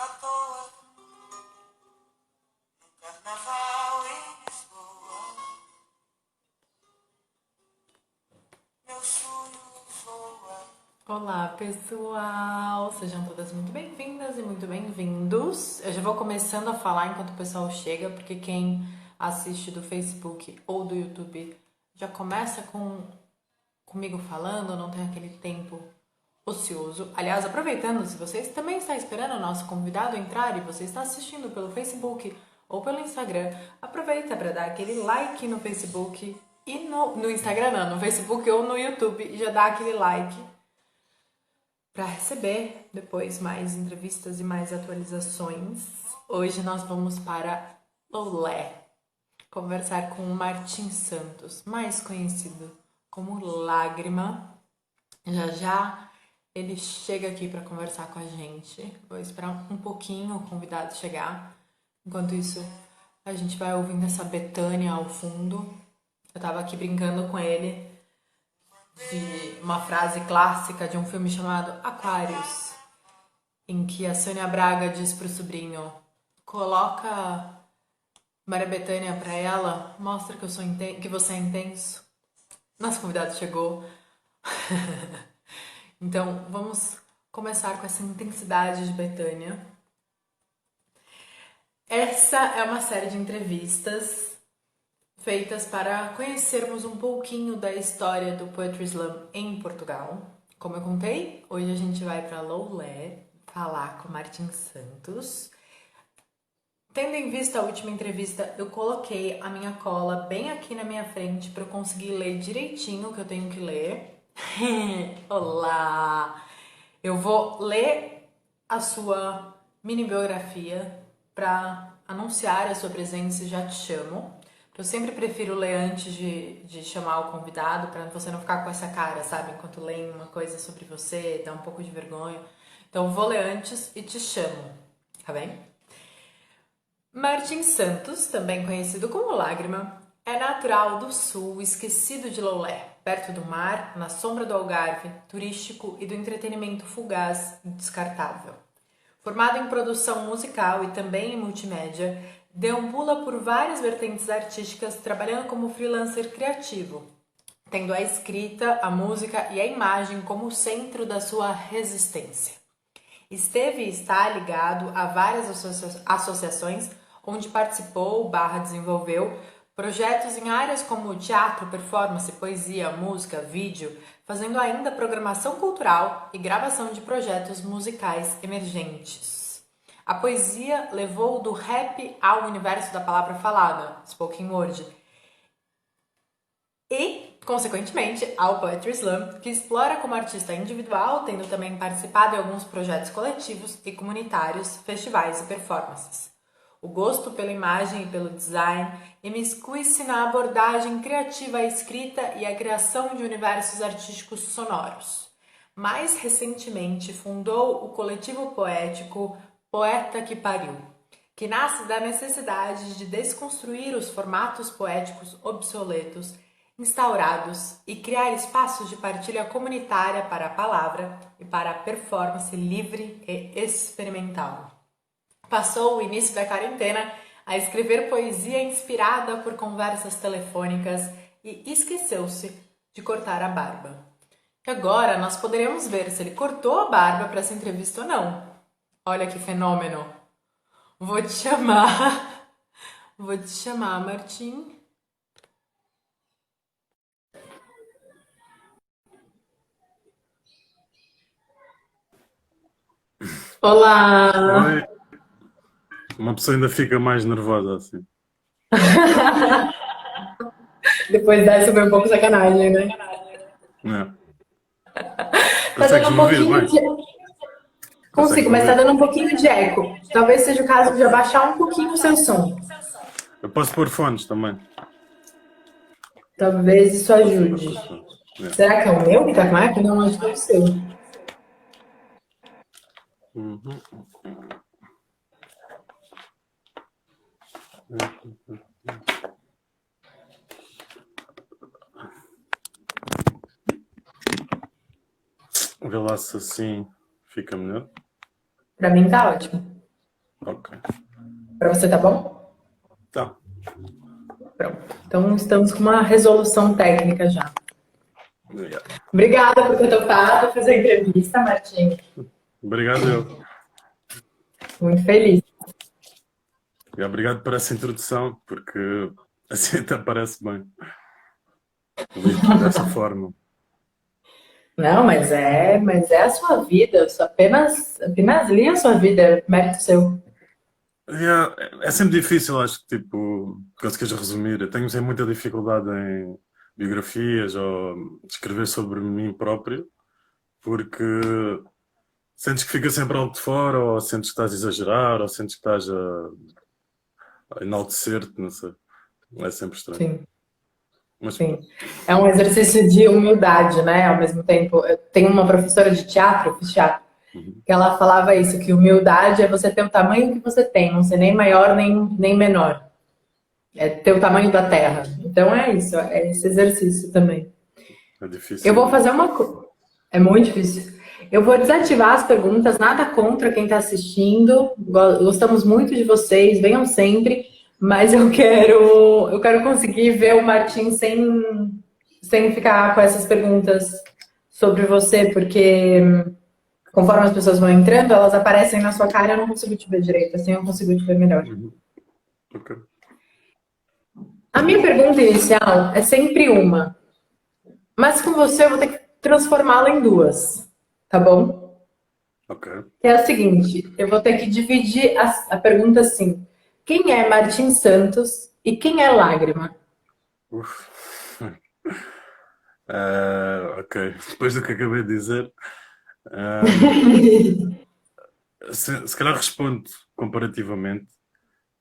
à toa no carnaval em Lisboa. Meu sonho voa. Olá, pessoal! Sejam todas muito bem-vindas e muito bem-vindos. Eu já vou começando a falar enquanto o pessoal chega, porque quem assiste do Facebook ou do YouTube já começa comigo falando, não tem aquele tempo ocioso. Aliás, aproveitando, se você também está esperando o nosso convidado entrar e você está assistindo pelo Facebook ou pelo Instagram, aproveita para dar aquele like no Facebook e no Instagram não, no Facebook ou no YouTube e já dá aquele like para receber depois mais entrevistas e mais atualizações. Hoje nós vamos para Loulé conversar com o Martim Santos, mais conhecido como Lágrima. Já já ele chega aqui para conversar com a gente. Vou esperar um pouquinho o convidado chegar. Enquanto isso, a gente vai ouvindo essa Bethânia ao fundo. Eu tava aqui brincando com ele de uma frase clássica de um filme chamado Aquários, em que a Sônia Braga diz pro sobrinho: coloca Maria Bethânia pra ela, mostra que que você é intenso. Nosso convidado chegou. Então, vamos começar com essa intensidade de Bethânia. Essa é uma série de entrevistas feitas para conhecermos um pouquinho da história do Poetry Slam em Portugal. Como eu contei, hoje a gente vai para Loulé falar com Martim Santos. Tendo em vista a última entrevista, eu coloquei a minha cola bem aqui na minha frente para eu conseguir ler direitinho o que eu tenho que ler. Olá! Eu vou ler a sua mini biografia para anunciar a sua presença e já te chamo. Eu sempre prefiro ler antes de chamar o convidado, para você não ficar com essa cara, sabe? Enquanto lê uma coisa sobre você, dá um pouco de vergonha. Então eu vou ler antes e te chamo, tá bem? Martim Santos, também conhecido como Lágrima, é natural do sul, esquecido de Loulé, perto do mar, na sombra do Algarve, turístico e do entretenimento fugaz e descartável. Formado em produção musical e também em multimédia, deambula por várias vertentes artísticas, trabalhando como freelancer criativo, tendo a escrita, a música e a imagem como o centro da sua resistência. Esteve e está ligado a várias associações onde participou / desenvolveu projetos em áreas como teatro, performance, poesia, música, vídeo, fazendo ainda programação cultural e gravação de projetos musicais emergentes. A poesia levou do rap ao universo da palavra falada, spoken word, e, consequentemente, ao Poetry Slam, que explora como artista individual, tendo também participado em alguns projetos coletivos e comunitários, festivais e performances. O gosto pela imagem e pelo design imiscui-se na abordagem criativa à escrita e à criação de universos artísticos sonoros. Mais recentemente, fundou o coletivo poético Poeta que Pariu, que nasce da necessidade de desconstruir os formatos poéticos obsoletos instaurados e criar espaços de partilha comunitária para a palavra e para a performance livre e experimental. Passou o início da quarentena a escrever poesia inspirada por conversas telefônicas e esqueceu-se de cortar a barba. E agora nós poderemos ver se ele cortou a barba para essa entrevista ou não. Olha que fenômeno! Vou te chamar. Vou te chamar, Martim. Olá! Oi. Uma pessoa ainda fica mais nervosa assim. Depois dessa foi um pouco sacanagem, né? Não. Tá dando Consegues um me ouvir pouquinho bem? de. Consegues Consigo, me mas tá ouvir? dando um pouquinho de eco. Talvez seja o caso de abaixar um pouquinho o seu som. Eu posso pôr fones também. Talvez isso Posso pôr ajude. com os fones. É. Será que é o meu que tá com eco? Não, acho que é o seu. Uhum. Vê lá se assim fica melhor. Pra mim tá ótimo. Ok. Para você tá bom? Tá. Pronto. Então estamos com uma resolução técnica já. Yeah. Obrigada por ter topado fazer a entrevista, Martim. Obrigado, eu. Muito feliz. E obrigado por essa introdução, porque assim até parece bem. Lido dessa forma. Não, mas é a sua vida. Eu só apenas li a sua vida, é mérito seu. Yeah, é sempre difícil, acho que, tipo, conseguires resumir. Eu tenho sempre muita dificuldade em biografias ou escrever sobre mim próprio, porque sentes que fica sempre algo de fora, ou sentes que estás a exagerar, ou sentes que estás a enaltecer-te, não sei. É sempre estranho. Sim, Mas sim. pronto. É um exercício de humildade, né? Ao mesmo tempo, eu tenho uma professora de teatro, eu fiz teatro, Uhum. que ela falava isso, que humildade é você ter o tamanho que você tem, não ser nem maior nem menor. É ter o tamanho da terra. Então é isso, é esse exercício também. É Eu vou difícil. fazer uma coisa. É muito difícil. Eu vou desativar as perguntas, nada contra quem está assistindo. Gostamos muito de vocês, venham sempre, mas eu quero conseguir ver o Martim sem ficar com essas perguntas sobre você, porque conforme as pessoas vão entrando, elas aparecem na sua cara, eu não consigo te ver direito, assim eu consigo te ver melhor. Uhum. Ok. A minha pergunta inicial é sempre uma, mas com você eu vou ter que transformá-la em duas, tá bom? Ok. Que é a seguinte, eu vou ter que dividir a pergunta assim. Quem é Martim Santos e quem é Lágrima? Uf. Ok. Depois do que acabei de dizer, ahm, se calhar respondo comparativamente.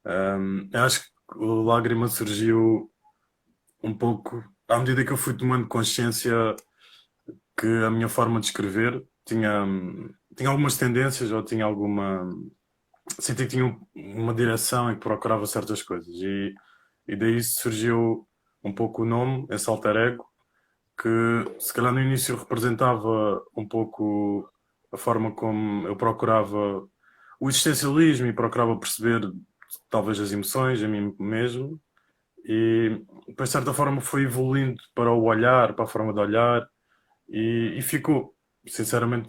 Eu acho que o Lágrima surgiu um pouco à medida que eu fui tomando consciência que a minha forma de escrever tinha algumas tendências ou tinha alguma. Senti que tinha uma direção em que procurava certas coisas. E daí surgiu um pouco o nome, esse alter ego, que se calhar no início representava um pouco a forma como eu procurava o existencialismo e procurava perceber talvez as emoções a mim mesmo. E depois, de certa forma, foi evoluindo para o olhar, para a forma de olhar, e ficou. Sinceramente,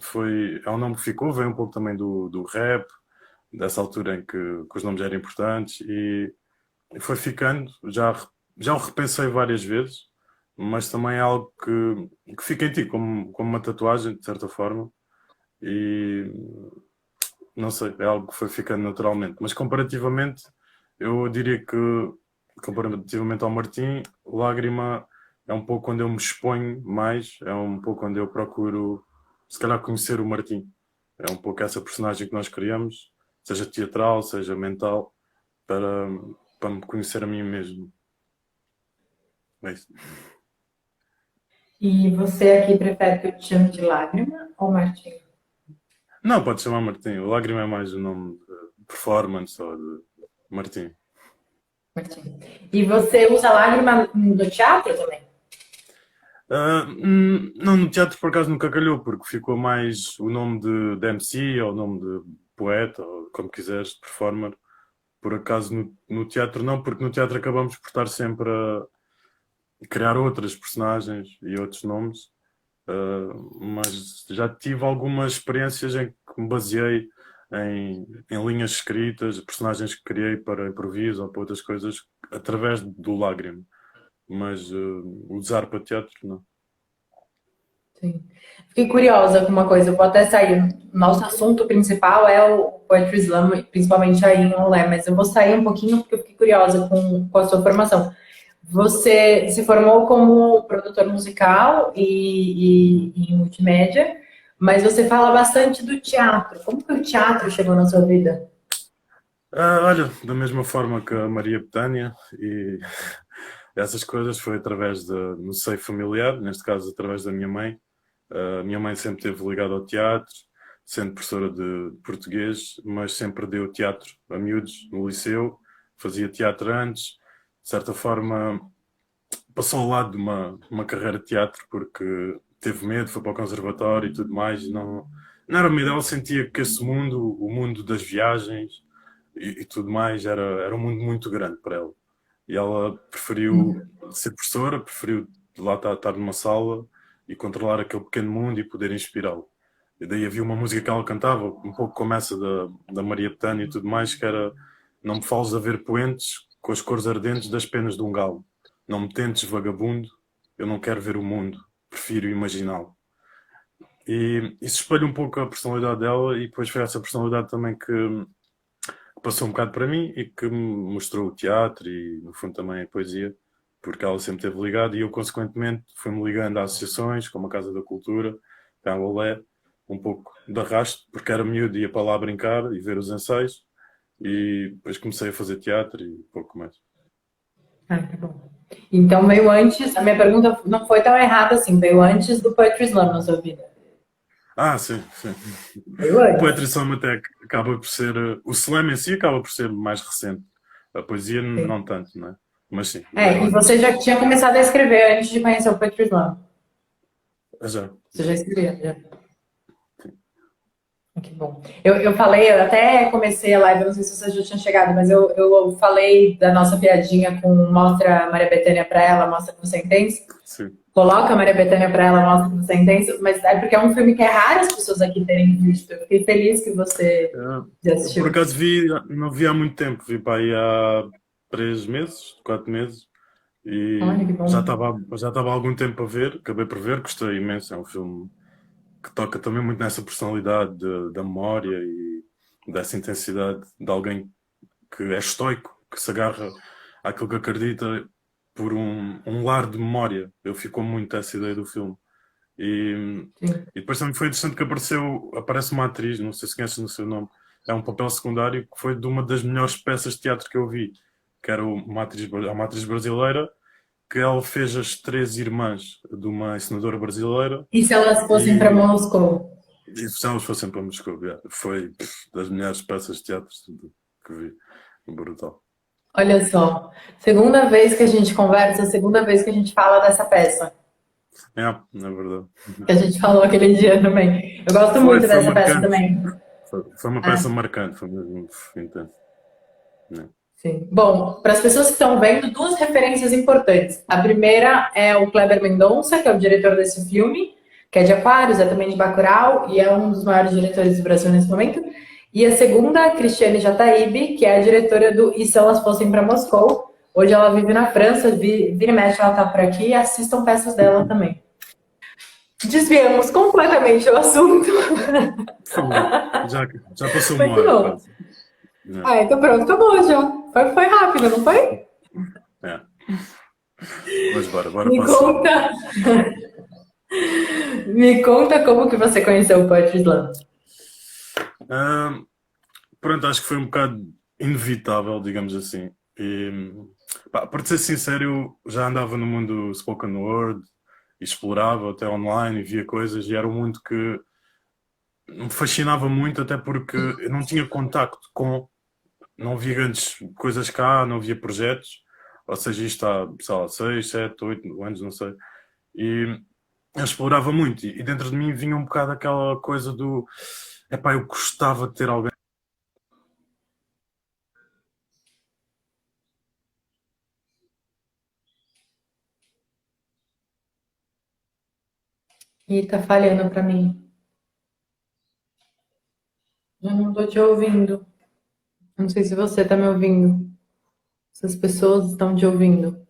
é um nome que ficou. Veio um pouco também do rap, dessa altura em que os nomes eram importantes, e foi ficando. Já o repensei várias vezes, mas também é algo que fica em ti, como uma tatuagem, de certa forma, e não sei, é algo que foi ficando naturalmente. Mas comparativamente, eu diria que, comparativamente ao Martim, Lágrima é um pouco onde eu me exponho mais, é um pouco onde eu procuro, se calhar, conhecer o Martim. É um pouco essa personagem que nós criamos, seja teatral, seja mental, para, para me conhecer a mim mesmo. É isso. E você aqui prefere que eu te chame de Lágrima ou Martim? Não, pode chamar Martim. O Lágrima é mais o nome de performance ou de Martim. Martim. E você usa Lágrima no teatro também? Não, no teatro por acaso nunca calhou, porque ficou mais o nome de MC ou o nome de poeta, ou como quiseres, de performer. Por acaso no teatro não, porque no teatro acabamos por estar sempre a criar outras personagens e outros nomes. Mas já tive algumas experiências em que me baseei em linhas escritas, personagens que criei para improviso ou para outras coisas, através do Lágrima. Mas usar para teatro, não. Sim. Fiquei curiosa com uma coisa, eu vou até sair. Nosso assunto principal é o Poetry Slam, principalmente aí em Olé, mas eu vou sair um pouquinho porque eu fiquei curiosa com a sua formação. Você se formou como produtor musical e em multimédia, mas você fala bastante do teatro. Como que o teatro chegou na sua vida? Olha, da mesma forma que a Maria Betânia e essas coisas foi através no seio familiar, neste caso através da minha mãe. A minha mãe sempre esteve ligada ao teatro, sendo professora de português, mas sempre deu teatro a miúdos no liceu, fazia teatro antes, de certa forma passou ao lado de uma carreira de teatro porque teve medo, foi para o conservatório e tudo mais, não era uma ideia, ela sentia que esse mundo, o mundo das viagens, e tudo mais, era um mundo muito grande para ela. E ela preferiu ser professora, preferiu lá estar numa sala e controlar aquele pequeno mundo e poder inspirá-lo. E daí havia uma música que ela cantava, um pouco como essa da Maria Bethânia e tudo mais, que era: não me fales a ver poentes com as cores ardentes das penas de um galo. Não me tentes, vagabundo, eu não quero ver o mundo, prefiro imaginá-lo. E isso espelha um pouco a personalidade dela, e depois foi essa personalidade também que passou um bocado para mim e que me mostrou o teatro e, no fundo, também a poesia, porque ela sempre esteve ligada e eu, consequentemente, fui-me ligando a associações, como a Casa da Cultura, a Olé, um pouco de arrasto, porque era miúdo e ia para lá brincar e ver os ensaios, e depois comecei a fazer teatro e pouco mais. Ah, tá bom. Então veio antes, a minha pergunta não foi tão errada assim, veio antes do Poetry Slam na sua vida. Ah, sim, sim. Veio O antes. Poetry Slam até acaba por ser. O slam em si acaba por ser mais recente. A poesia Sim. não tanto, né? Mas sim, É, veio e antes. você já tinha começado a escrever antes de conhecer o Poetry Slam. Já. Você já escrevia, já. Que bom. Eu falei, eu até comecei a live, eu não sei se você já tinha chegado, mas eu falei da nossa piadinha com mostra a Maria Bethânia pra ela, mostra que você entende. Sim. Coloca a Maria Bethânia pra ela, mostra que você entende. Mas é porque é um filme que é raro as pessoas aqui terem visto. Eu fiquei feliz que você já Por assistiu. acaso não vi há muito tempo, vi para aí há 3 meses, 4 meses, Olha e que bom. já estava há algum tempo a ver, acabei por ver, gostei imenso. É um filme que toca também muito nessa personalidade da memória e dessa intensidade de alguém que é estoico, que se agarra àquilo que acredita por um lar de memória. Eu fico com muito essa ideia do filme. E, Sim. e depois também foi interessante que aparece uma atriz, não sei se conheces no seu nome, é um papel secundário que foi de uma das melhores peças de teatro que eu vi, que era uma atriz brasileira, que ela fez as três irmãs de uma encenadora brasileira, E se elas fossem para e, Moscou? e se elas fossem para Moscou, yeah, foi das melhores peças de teatro que vi, brutal. Olha só, segunda vez que a gente conversa, segunda vez que a gente fala dessa peça. É, é verdade. Que a gente falou aquele dia também. Eu gosto muito Foi dessa peça marcante. também. Foi uma peça É. marcante, foi mesmo intenso. Né? Sim. Bom, para as pessoas que estão vendo, duas referências importantes. A primeira é o Kleber Mendonça, que é o diretor desse filme, que é de Aquários, é também de Bacurau, e é um dos maiores diretores do Brasil nesse momento. E a segunda, a Cristiane Jataíbe, que é a diretora do E Se Elas Fossem para Moscou. Hoje ela vive na França, vira e mexe, ela está por aqui, e assistam peças dela também. Desviamos completamente o assunto. Foi. Já passou uma Mas hora não. quase. Né? Ah, então pronto, acabou já. Foi rápido, não foi? É. Mas bora Me para a segunda. conta, me conta como que você conheceu o Poetry Slam. Ah, pronto, acho que foi um bocado inevitável, digamos assim. E, pá, para ser sincero, eu já andava no mundo spoken word e explorava até online e via coisas, e era um mundo que me fascinava muito, até porque eu não tinha contacto com, não havia grandes coisas cá, não havia projetos, ou seja, isto há, sei lá, 6, 7, 8 anos, não sei. E eu explorava muito, e dentro de mim vinha um bocado aquela coisa do: epá, eu gostava de ter alguém. Ih, tá falhando pra mim. Eu não tô te ouvindo. Não sei se você tá me ouvindo. Se as pessoas estão te ouvindo.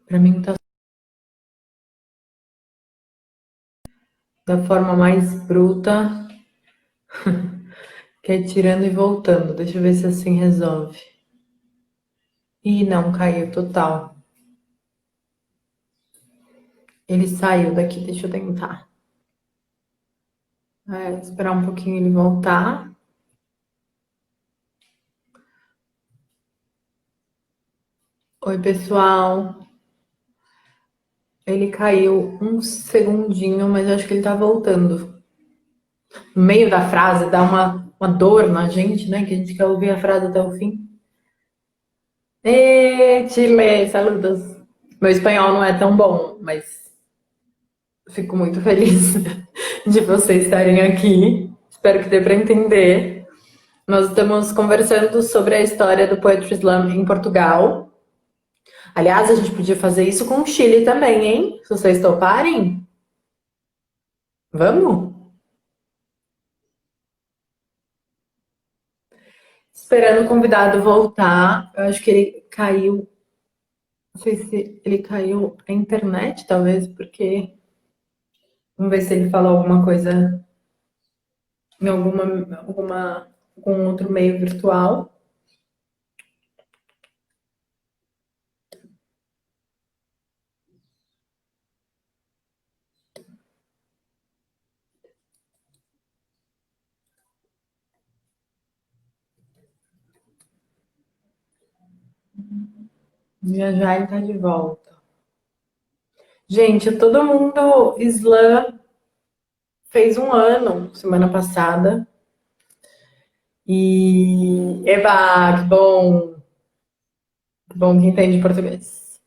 Pra mim tá da forma mais bruta, que é tirando e voltando. Deixa eu ver se assim resolve. Ih, não, caiu total. Ele saiu daqui, deixa eu tentar. Esperar um pouquinho ele voltar. Oi, pessoal. Ele caiu um segundinho, mas eu acho que ele tá voltando. No meio da frase dá uma dor na gente, né? Que a gente quer ouvir a frase até o fim. Ê, Chile, saludos. Meu espanhol não é tão bom, mas fico muito feliz de vocês estarem aqui. Espero que dê para entender. Nós estamos conversando sobre a história do Poetry Slam em Portugal. Aliás, a gente podia fazer isso com o Chile também, hein? Se vocês toparem. Vamos? Esperando o convidado voltar. Eu acho que ele caiu. Não sei se ele caiu a internet, talvez, porque. Vamos ver se ele falou alguma coisa em algum outro meio virtual. Já já ele tá de volta. Gente, todo mundo slam fez um ano semana passada. E eba, que bom! Que bom que entende português.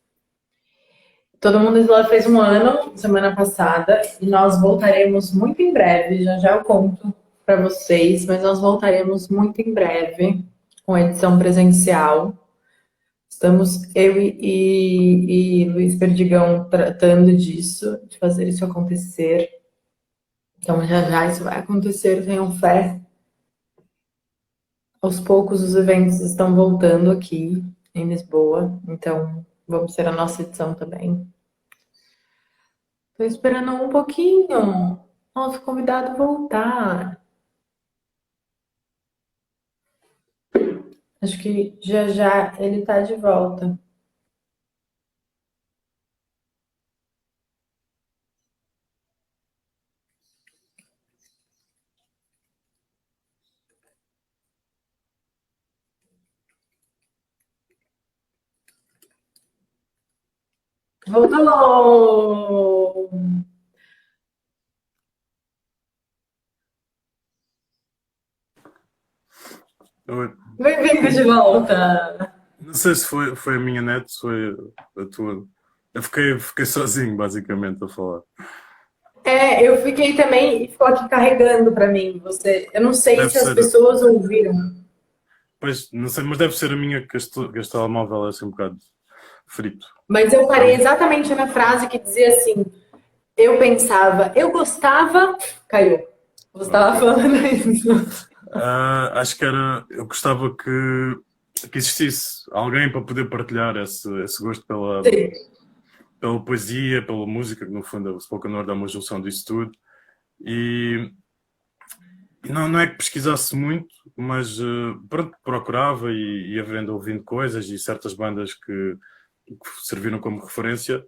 Todo mundo slam fez um ano semana passada e nós voltaremos muito em breve. Já já eu conto para vocês, mas nós voltaremos muito em breve com a edição presencial. Estamos eu e Luiz Perdigão tratando disso, de fazer isso acontecer. Então já já isso vai acontecer, tenham fé. Aos poucos os eventos estão voltando aqui em Lisboa, então vamos ter a nossa edição também. Estou esperando um pouquinho nosso convidado voltar. Acho que já já ele está de volta. Voltou! Bem-vindo de volta! Não sei se foi a minha net, se foi a tua. Eu fiquei sozinho, basicamente, a falar. Eu fiquei também e ficou aqui carregando para mim. Eu não sei Deve se as ser. pessoas ouviram. Pois, não sei, mas deve ser a minha que este telemóvel é assim um bocado frito. Mas eu parei exatamente na frase que dizia assim: eu pensava, eu gostava, caiu. Você estava falando isso. Acho que era. Eu gostava que existisse alguém para poder partilhar esse gosto Sim. pela poesia, pela música, que no fundo o spoken word é uma junção disso tudo. E não é que pesquisasse muito, mas pronto, procurava e ia vendo, ouvindo coisas e certas bandas que serviram como referência.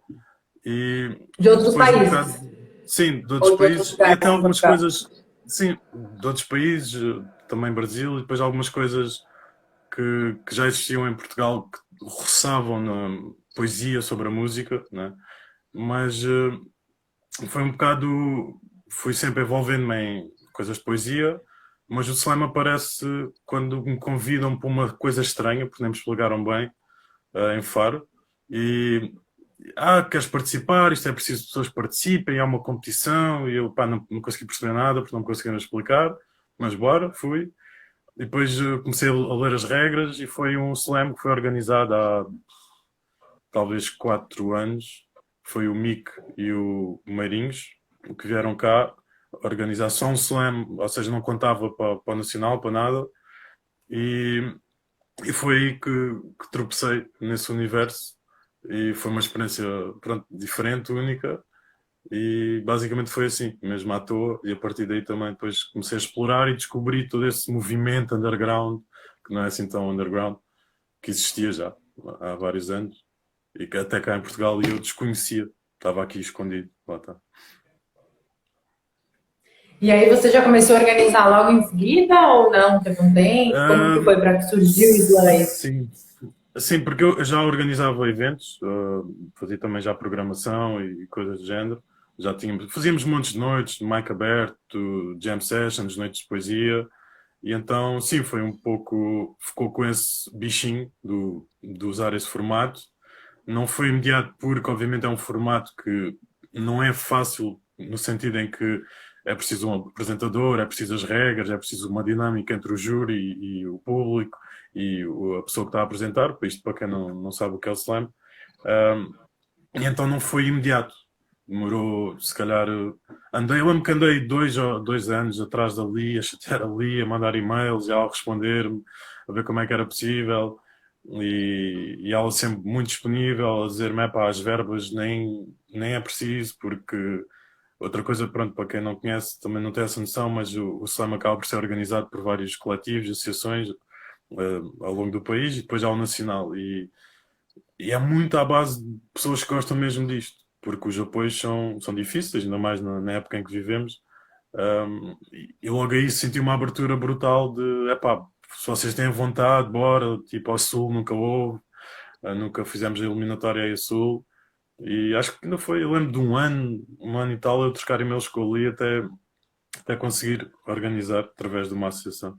E De outros depois um países. bocado, sim, de outros Ou de outros países, e lugares até de algumas Portugal. coisas, sim, de outros países, também Brasil, e depois algumas coisas que já existiam em Portugal que roçavam na poesia sobre a música, né? Mas foi um bocado. Fui sempre envolvendo-me em coisas de poesia, mas o slam aparece quando me convidam para uma coisa estranha, porque nem me explicaram bem, em Faro, e queres participar, isto é preciso que as pessoas participem, há uma competição, e eu não consegui perceber nada, porque não me conseguiram explicar, mas bora, fui. E depois comecei a ler as regras e foi um slam que foi organizado há talvez 4 anos. Foi o Mick e o Meirinhos que vieram cá organizar só um slam, ou seja, não contava para o Nacional, para nada. E, e foi aí que tropecei nesse universo. E foi uma experiência, pronto, diferente, única. E basicamente foi assim, mesmo à toa. E a partir daí também depois comecei a explorar e descobri todo esse movimento underground, que não é assim tão underground, que existia já há vários anos. E que até cá em Portugal eu desconhecia. Estava aqui escondido. Lá está. E aí você já começou a organizar logo em seguida ou não? Teve um tempo? Como que Ah, foi para que surgiu o Slay? sim. Sim, porque eu já organizava eventos, fazia também já programação e coisas do género. Fazíamos montes de noites, de mic aberto, jam sessions, noites de poesia. E então, sim, foi um pouco. Ficou com esse bichinho de usar esse formato. Não foi imediato porque, obviamente, é um formato que não é fácil, no sentido em que é preciso um apresentador, é preciso as regras, é preciso uma dinâmica entre o júri e o público e a pessoa que está a apresentar, isto para quem não sabe o que é o slam. E então não foi imediato. Demorou, se calhar, eu lembro que andei 2 anos atrás dali, a chatear ali, a mandar e-mails, e ela a responder-me, a ver como é que era possível, e ela sempre muito disponível, a dizer-me, pá, as verbas nem é preciso, porque outra coisa, pronto, para quem não conhece, também não tem essa noção, mas o slam acaba por ser organizado por vários coletivos, associações, ao longo do país, e depois há o nacional, e é muito à base de pessoas que gostam mesmo disto, porque os apoios são difíceis, ainda mais na época em que vivemos. E logo aí senti uma abertura brutal de, epá, se vocês têm vontade, bora, tipo, ao Sul nunca houve, nunca fizemos a eliminatória aí ao Sul. E acho que ainda foi, eu lembro de um ano e tal, eu trocar e-mails com ali até conseguir organizar através de uma associação.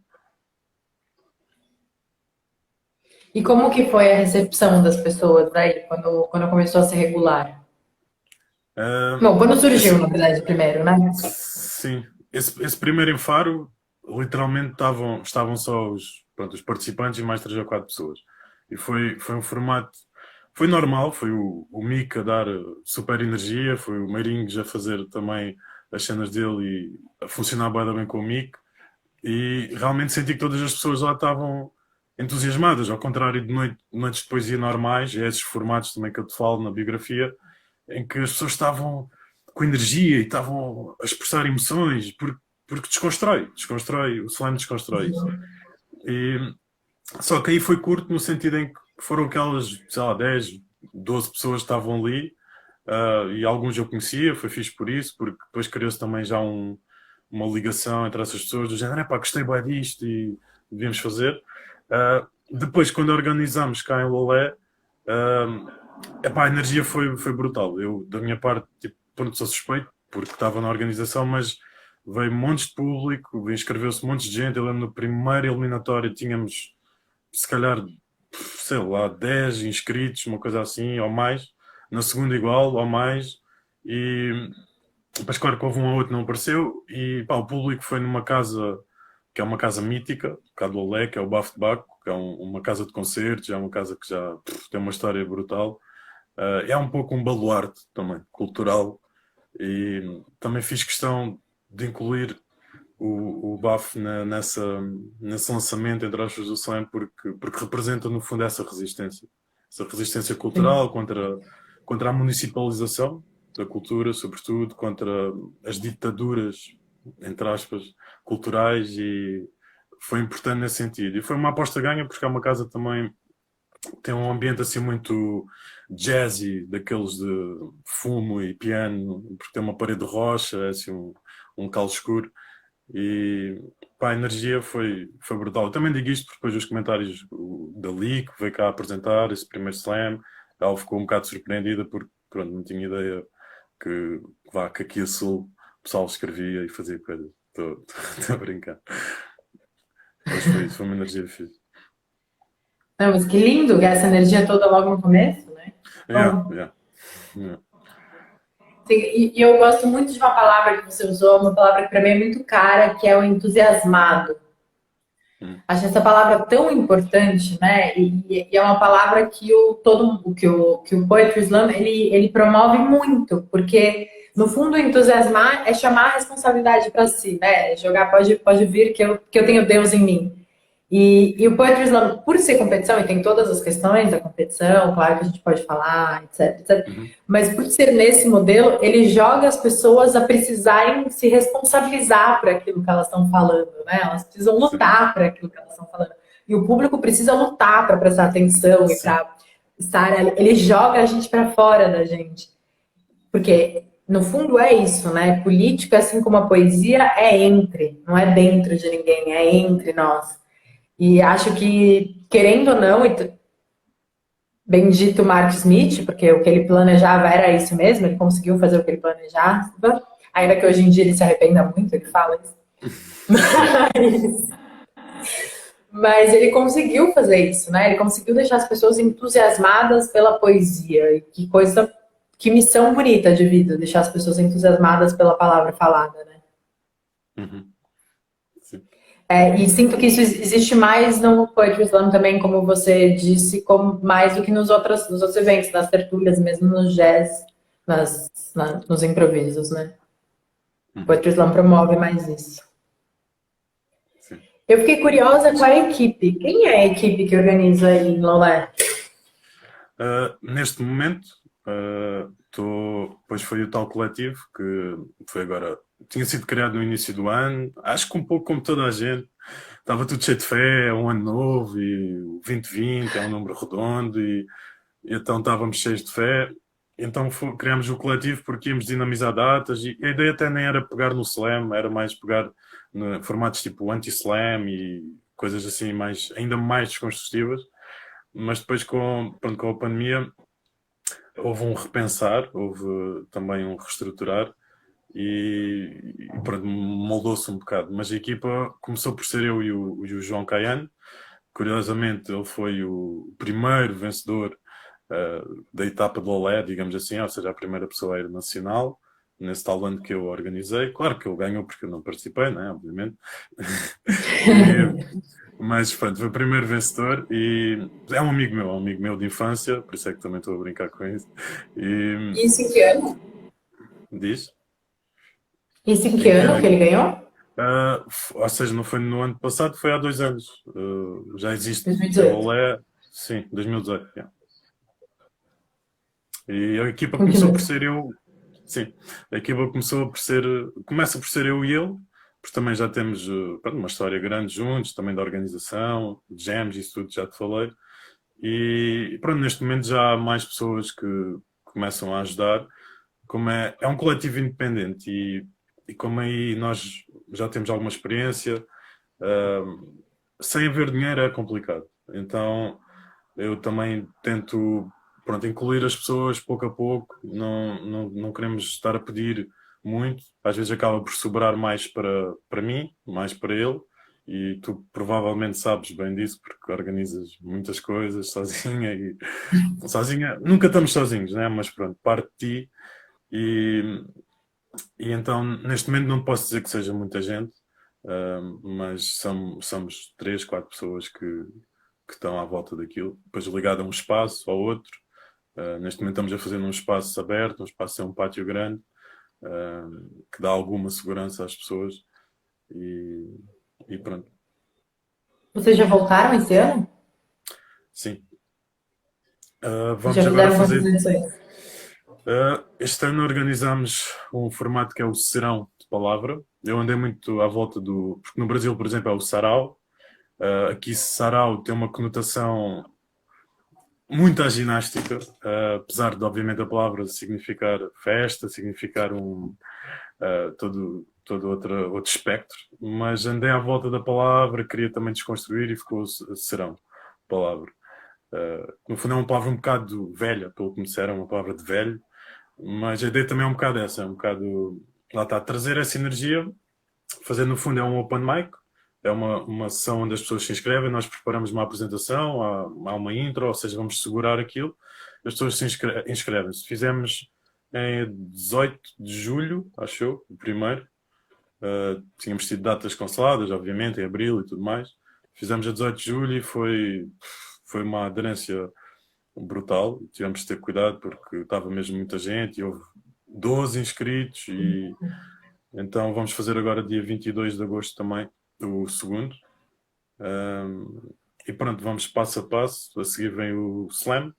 E como que foi a recepção das pessoas aí, quando começou a ser regular? Bom, quando surgiu, na verdade, primeiro, né? Sim, esse primeiro em Faro, literalmente estavam só os participantes e mais 3 ou 4 pessoas. E foi um formato, foi normal, foi o Mick a dar super energia, foi o Meirinhos a fazer também as cenas dele e a funcionar bem com o Mick. E realmente senti que todas as pessoas lá estavam entusiasmadas, ao contrário de noites de poesia normais, e esses formatos também que eu te falo na biografia, em que as pessoas estavam com energia e estavam a expressar emoções, porque desconstrói, o slam desconstrói isso. E, só que aí foi curto no sentido em que foram aquelas, sei lá, 10, 12 pessoas que estavam ali, e alguns eu conhecia, foi fixe por isso, porque depois criou-se também já uma ligação entre essas pessoas, do género, pá, gostei bem disto e devíamos fazer. Depois, quando organizamos cá em Lolé, epá, a energia foi brutal. Eu, da minha parte, tipo, pronto, sou suspeito, porque estava na organização, mas veio montes de público, inscreveu-se montes de gente. Eu lembro no primeiro eliminatório tínhamos, se calhar, sei lá, 10 inscritos, uma coisa assim, ou mais. Na segunda igual, ou mais. E depois, claro que houve um ou outro que não apareceu. E pá, o público foi numa casa, que é uma casa mítica, cá do Olé, que é o Bafo de Baco, que é uma casa de concertos, é uma casa que já tem uma história brutal. É um pouco um baluarte também, cultural, e também fiz questão de incluir o BAF nesse lançamento, entre aspas, do slam, porque representa no fundo essa resistência Sim. cultural contra a municipalização da cultura, sobretudo, contra as ditaduras, entre aspas, culturais, e foi importante nesse sentido. E foi uma aposta ganha, porque é uma casa também tem um ambiente assim muito jazzy, daqueles de fumo e piano, porque tem uma parede de rocha, é assim um calo escuro. E pá, a energia foi brutal. Eu também digo isto porque depois dos comentários da Lee, que veio cá apresentar esse primeiro slam, ela ficou um bocado surpreendida porque pronto, não tinha ideia que aqui a Sul o pessoal escrevia e fazia coisas. Estou a brincar. Mas foi isso, foi uma energia fixe. Não, mas que lindo, essa energia toda logo no começo, né? Yeah, Bom, yeah, yeah. sim, e eu gosto muito de uma palavra que você usou, uma palavra que para mim é muito cara, que é o entusiasmado. Hum. Acho essa palavra tão importante, né? E é uma palavra que o Poetry Slam ele promove muito, porque no fundo entusiasmar é chamar a responsabilidade para si, né? Jogar pode vir que eu tenho Deus em mim. E o Poetry Slam, por ser competição, e tem todas as questões da competição, claro que a gente pode falar, etc, etc. Uhum. Mas por ser nesse modelo, ele joga as pessoas a precisarem se responsabilizar por aquilo que elas estão falando, né? Elas precisam Sim, lutar por aquilo que elas estão falando. E o público precisa lutar para prestar atenção e sim, para estar ali. Ele joga a gente para fora da gente. Porque, no fundo, é isso, né? Política, assim como a poesia, é entre, não é dentro de ninguém, é entre nós. E acho que, querendo ou não, bendito Mark Smith, porque o que ele planejava era isso mesmo, ele conseguiu fazer o que ele planejava, ainda que hoje em dia ele se arrependa muito, ele fala isso. sim. Mas ele conseguiu fazer isso, né? Ele conseguiu deixar as pessoas entusiasmadas pela poesia. E que coisa, que missão bonita de vida, deixar as pessoas entusiasmadas pela palavra falada, né? Uhum. Sim. E sinto que isso existe mais no Poetry Slam também, como você disse, como mais do que nos outros eventos, nas tertúlias, mesmo no jazz, nos improvisos, né? O Uhum. Poetry Slam promove mais isso. Sim. Eu fiquei curiosa com a equipe. Quem é a equipe que organiza aí em Lolé? Neste momento, pois foi o tal coletivo que foi agora, tinha sido criado no início do ano, acho que um pouco como toda a gente, estava tudo cheio de fé, é um ano novo e o 2020 é um número redondo e então estávamos cheios de fé. Então criámos o coletivo porque íamos dinamizar datas e a ideia até nem era pegar no slam, era mais pegar no formatos tipo anti-slam e coisas assim mais, ainda mais desconstrutivas. Mas depois pronto, com a pandemia houve um repensar, houve também um reestruturar e pronto, moldou-se um bocado. Mas a equipa começou por ser eu e o João Caiano. Curiosamente, ele foi o primeiro vencedor da etapa de Lolé, digamos assim, ou seja, a primeira pessoa a ir nacional, nesse tal ano que eu organizei. Claro que ele ganhou porque eu não participei, né, obviamente. Mas pronto, foi o primeiro vencedor e é um amigo meu de infância, por isso é que também estou a brincar com isso. E Isso em que ano? diz, Isso em que em que ano ano? que ele ganhou? Ou seja, não foi no ano passado, foi há 2 anos. Já existe o 2018. Olé, sim, 2018. Yeah. E a equipa Muito começou por bem. ser eu, sim, a equipa começa por ser eu e ele, porque também já temos pronto, uma história grande juntos, também da organização, de jams, isso tudo já te falei. E pronto, neste momento já há mais pessoas que começam a ajudar. Como é um coletivo independente e como aí nós já temos alguma experiência, sem haver dinheiro é complicado. Então eu também tento pronto, incluir as pessoas pouco a pouco, não queremos estar a pedir muito, às vezes acaba por sobrar mais para mim, mais para ele. E tu provavelmente sabes bem disso porque organizas muitas coisas sozinha e sozinha, nunca estamos sozinhos, né? Mas pronto, parte de ti e, e então neste momento não posso dizer que seja muita gente, mas somos 3, 4 pessoas que estão à volta daquilo, depois ligado a um espaço, ao outro. Neste momento estamos a fazer num espaço aberto, um espaço é um pátio grande, que dá alguma segurança às pessoas e, e pronto. Vocês já voltaram esse ano? Sim. Vocês já Vamos agora fizeram quantas fazer. edições? Este ano organizamos um formato que é o Serão de Palavra. Eu andei muito à volta do. Porque no Brasil, por exemplo, é o Sarau. Aqui, Sarau tem uma conotação muito à ginástica, apesar de, obviamente, a palavra significar festa, significar todo outro espectro. Mas andei à volta da palavra, queria também desconstruir e ficou Serão Palavra. No fundo, é uma palavra um bocado velha, pelo que me disseram, uma palavra de velho. Mas a ideia também é um bocado essa, é um bocado, lá está, trazer essa energia, fazer no fundo é um open mic, é uma sessão onde as pessoas se inscrevem, nós preparamos uma apresentação, há uma intro, ou seja, vamos segurar aquilo, as pessoas se inscrevem-se. Fizemos em 18 de julho, acho eu, o primeiro, tínhamos tido datas canceladas, obviamente, em abril e tudo mais. Fizemos a 18 de julho e foi uma aderência brutal. Tivemos de ter cuidado porque estava mesmo muita gente e houve 12 inscritos e então vamos fazer agora dia 22 de agosto também o segundo. E pronto, vamos passo a passo. A seguir vem o Slam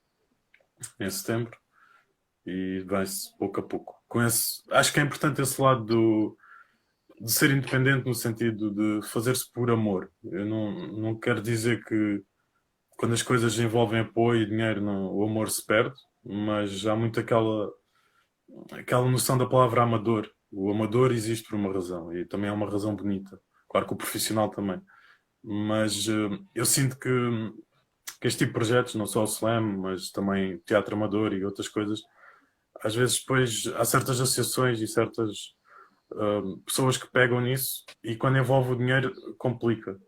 em setembro e vai-se pouco a pouco. Acho que é importante esse lado de ser independente no sentido de fazer-se por amor. Eu não quero dizer que quando as coisas envolvem apoio e dinheiro, o amor se perde, mas há muito aquela noção da palavra amador. O amador existe por uma razão e também é uma razão bonita. Claro que o profissional também. Mas eu sinto que este tipo de projetos, não só o Slam, mas também teatro amador e outras coisas, às vezes depois há certas associações e certas pessoas que pegam nisso e quando envolve o dinheiro complica.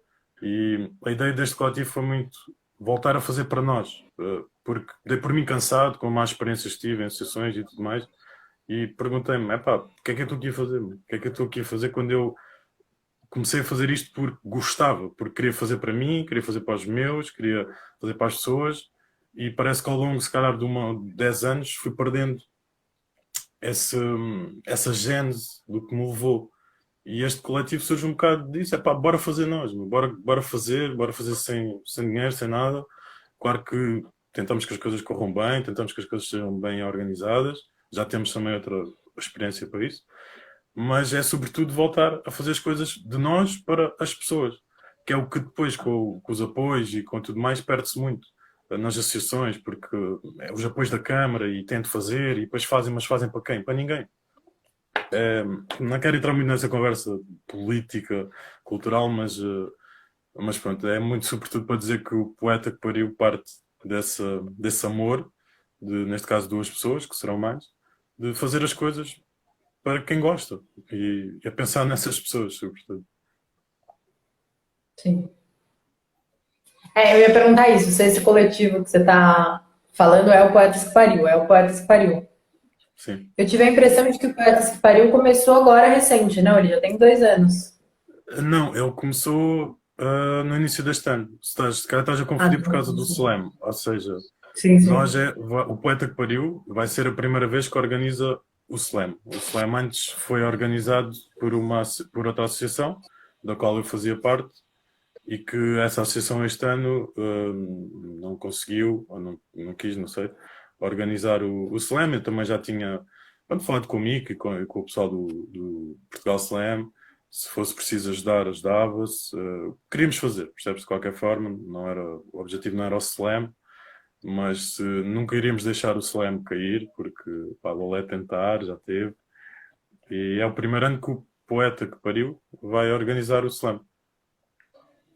E a ideia deste coletivo foi muito voltar a fazer para nós, porque dei por mim cansado, com más experiências que tive em associações e tudo mais, e perguntei-me, epá, o que é que eu estou aqui a fazer? O que é que eu estou aqui a fazer quando eu comecei a fazer isto porque gostava, porque queria fazer para mim, queria fazer para os meus, queria fazer para as pessoas, e parece que ao longo, se calhar, de 10 anos, fui perdendo esse, essa gênese do que me levou. E este coletivo surge um bocado disso, é pá, bora fazer nós, bora fazer sem dinheiro, sem nada. Claro que tentamos que as coisas corram bem, tentamos que as coisas sejam bem organizadas, já temos também outra experiência para isso, mas é sobretudo voltar a fazer as coisas de nós para as pessoas, que é o que depois, com os apoios e com tudo mais, perde-se muito nas associações, porque é os apoios da Câmara e tento fazer, e depois fazem, mas fazem para quem? Para ninguém. Não quero entrar muito nessa conversa política, cultural, mas pronto, é muito sobretudo para dizer que o poeta que pariu parte desse amor, neste caso duas pessoas, que serão mais, de fazer as coisas para quem gosta e a pensar nessas pessoas, sobretudo. Sim. Eu ia perguntar isso, se esse coletivo que você está falando é o Poetas que Pariu, é o Poetas que Pariu. Sim. Eu tive a impressão de que o Poetas que Pariu começou agora recente, não? Ele já tem 2 anos. Não, ele começou no início deste ano. Se calhar estás a confundir por causa do Slam. Ou seja, sim, sim. o Poeta que Pariu vai ser a primeira vez que organiza o Slam. O Slam antes foi organizado por outra associação, da qual eu fazia parte, e que essa associação este ano não conseguiu, ou não quis, não sei, organizar o Slam. Eu também já tinha falado com o Mico e com o pessoal do Portugal Slam. Se fosse preciso ajudar, ajudava-se. Queríamos fazer, percebes? De qualquer forma, o objetivo não era o Slam, mas nunca iríamos deixar o Slam cair, porque vale tentar, já teve. E é o primeiro ano que o Poeta que Pariu vai organizar o Slam.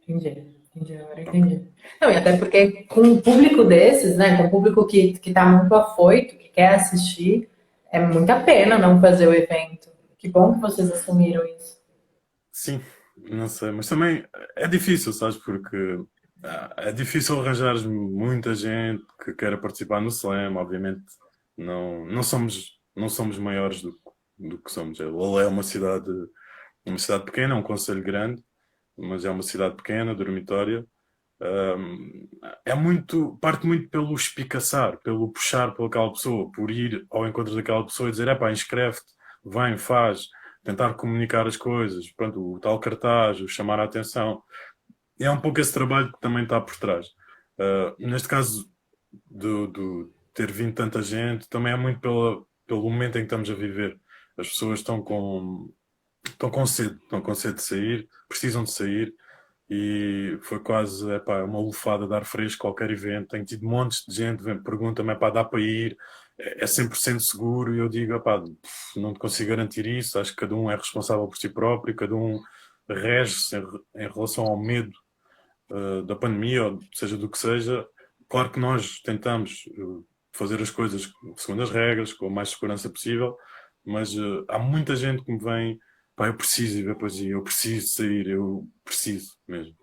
Entendi, agora entendi. Não, e até porque com um público desses, né, com um público que tá muito afoito, que quer assistir, é muita pena não fazer o evento. Que bom que vocês assumiram isso. Sim, não sei, mas também é difícil, sabes? Porque é difícil arranjar muita gente que queira participar no Slam. Obviamente, não somos maiores do que somos. Ele é uma cidade pequena, um concelho grande, mas é uma cidade pequena, dormitória. Parte muito pelo espicaçar, pelo puxar por aquela pessoa, por ir ao encontro daquela pessoa e dizer, epá, inscreve-te, vem, faz, tentar comunicar as coisas, pronto, o tal cartaz, o chamar a atenção. E é um pouco esse trabalho que também está por trás. Neste caso, do ter vindo tanta gente, também é muito pelo momento em que estamos a viver. As pessoas estão com sede de sair, precisam de sair, e foi quase uma lufada de ar fresco qualquer evento. Tenho tido montes de gente pergunta-me, dá para ir, é 100% seguro, e eu digo, não te consigo garantir isso, acho que cada um é responsável por si próprio, cada um rege-se em relação ao medo da pandemia, ou seja do que seja. Claro que nós tentamos fazer as coisas segundo as regras, com a mais segurança possível, mas há muita gente que me vem, eu preciso ir ver poesia, eu preciso sair, eu preciso mesmo.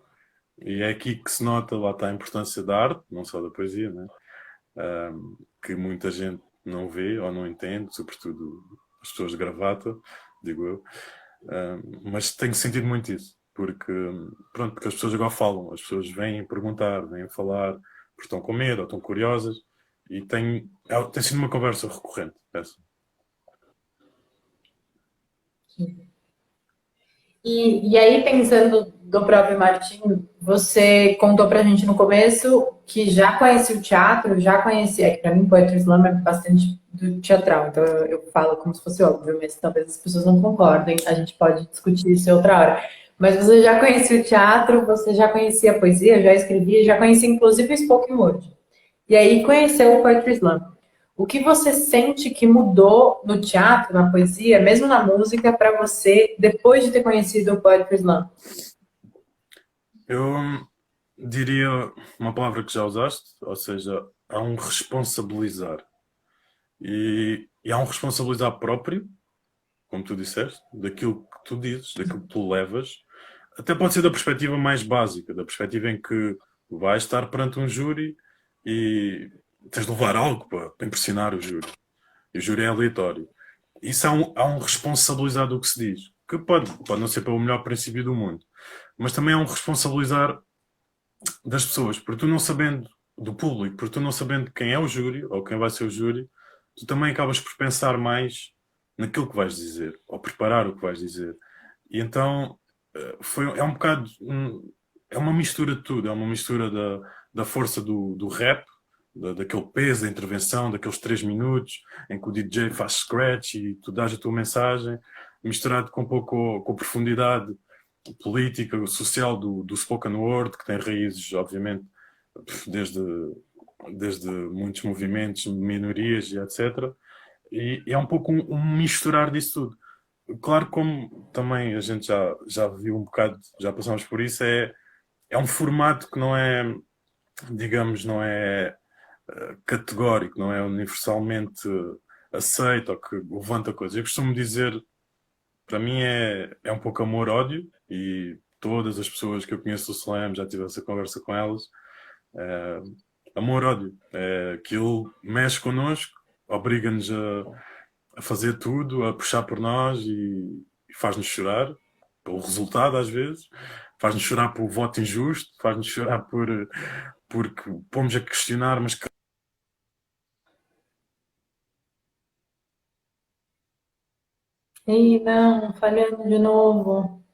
E é aqui que se nota, lá está a importância da arte, não só da poesia, né? Que muita gente não vê ou não entende, sobretudo as pessoas de gravata, digo eu. Mas tenho sentido muito isso, porque as pessoas agora falam, as pessoas vêm perguntar, vêm falar, porque estão com medo ou estão curiosas, e tem sido uma conversa recorrente, essa. E aí, pensando do próprio Martim, você contou pra gente no começo que já conhecia o teatro, já conhecia, que pra mim Poetry Slam é bastante do teatral, então eu falo como se fosse óbvio, mas talvez as pessoas não concordem, a gente pode discutir isso em outra hora. Mas você já conhecia o teatro, você já conhecia a poesia, já escrevia, já conhecia inclusive o spoken word. E aí conheceu o Poetry Slam. O que você sente que mudou no teatro, na poesia, mesmo na música, para você, depois de ter conhecido o Poetry Slam? Eu diria uma palavra que já usaste, ou seja, há um responsabilizar. E há um responsabilizar próprio, como tu disseste, daquilo que tu dizes, daquilo que tu levas. Até pode ser da perspectiva mais básica, da perspectiva em que vais estar perante um júri e tens de levar algo para impressionar o júri. E o júri é aleatório. Isso há um responsabilizar do que se diz. que pode não ser pelo melhor princípio do mundo, mas também é um responsabilizar das pessoas, porque tu não sabendo do público, porque tu não sabendo quem é o júri ou quem vai ser o júri, tu também acabas por pensar mais naquilo que vais dizer ou preparar o que vais dizer. E então é um bocado, é uma mistura de tudo, é uma mistura da força do rap, daquele peso da intervenção, daqueles 3 minutos em que o DJ faz scratch e tu dás a tua mensagem, misturado com um pouco com a profundidade política, social do spoken word, que tem raízes, obviamente, desde, desde muitos movimentos, minorias e etc. E é um pouco um misturar disso tudo. Claro, como também a gente já viu um bocado, já passamos por isso, é um formato que não é, digamos, não é categórico, não é universalmente aceito ou que levanta coisas. Eu costumo dizer, para mim é um pouco amor-ódio e todas as pessoas que eu conheço do Slam, já tive essa conversa com elas, é, amor-ódio. Aquilo mexe connosco, obriga-nos a fazer tudo, a puxar por nós e faz-nos chorar pelo resultado às vezes, faz-nos chorar pelo voto injusto, faz-nos chorar porque pomos a questionar, mas Ih, não, falhando de novo.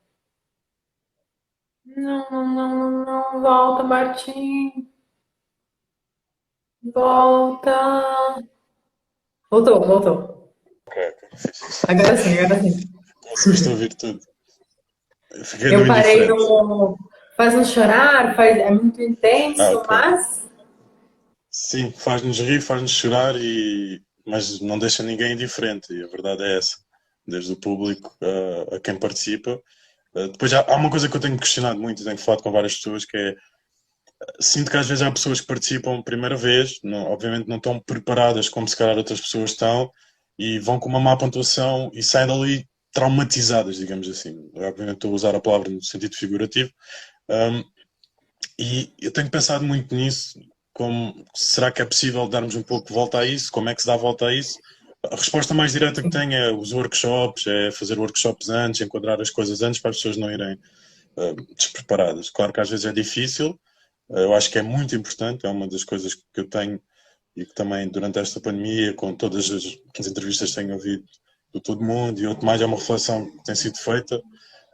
Não, não, não, não, não. Volta, Martim. Volta. Voltou, voltou. ok, ok. Agora sim, agora sim. Conseguiste ouvir tudo. Eu fiquei no Eu parei indiferente. no. Faz-nos chorar, é muito intenso, Ok. mas. Sim, faz-nos rir, faz-nos chorar, mas não deixa ninguém indiferente, e a verdade é essa. Desde o público a quem participa. Depois há uma coisa que eu tenho questionado muito, e tenho falado com várias pessoas, que é, sinto que às vezes há pessoas que participam a primeira vez, obviamente não estão preparadas como se calhar outras pessoas estão, e vão com uma má pontuação e saem dali traumatizadas, digamos assim. Obviamente estou a usar a palavra no sentido figurativo. Um, e eu tenho pensado muito nisso, como será que é possível darmos um pouco de volta a isso? Como é que se dá volta a isso? A resposta mais direta que tenho é os workshops, é fazer workshops antes, enquadrar as coisas antes para as pessoas não irem despreparadas. Claro que às vezes é difícil, eu acho que é muito importante, é uma das coisas que eu tenho e que também durante esta pandemia, com todas as entrevistas que tenho ouvido de todo mundo e outro mais, é uma reflexão que tem sido feita,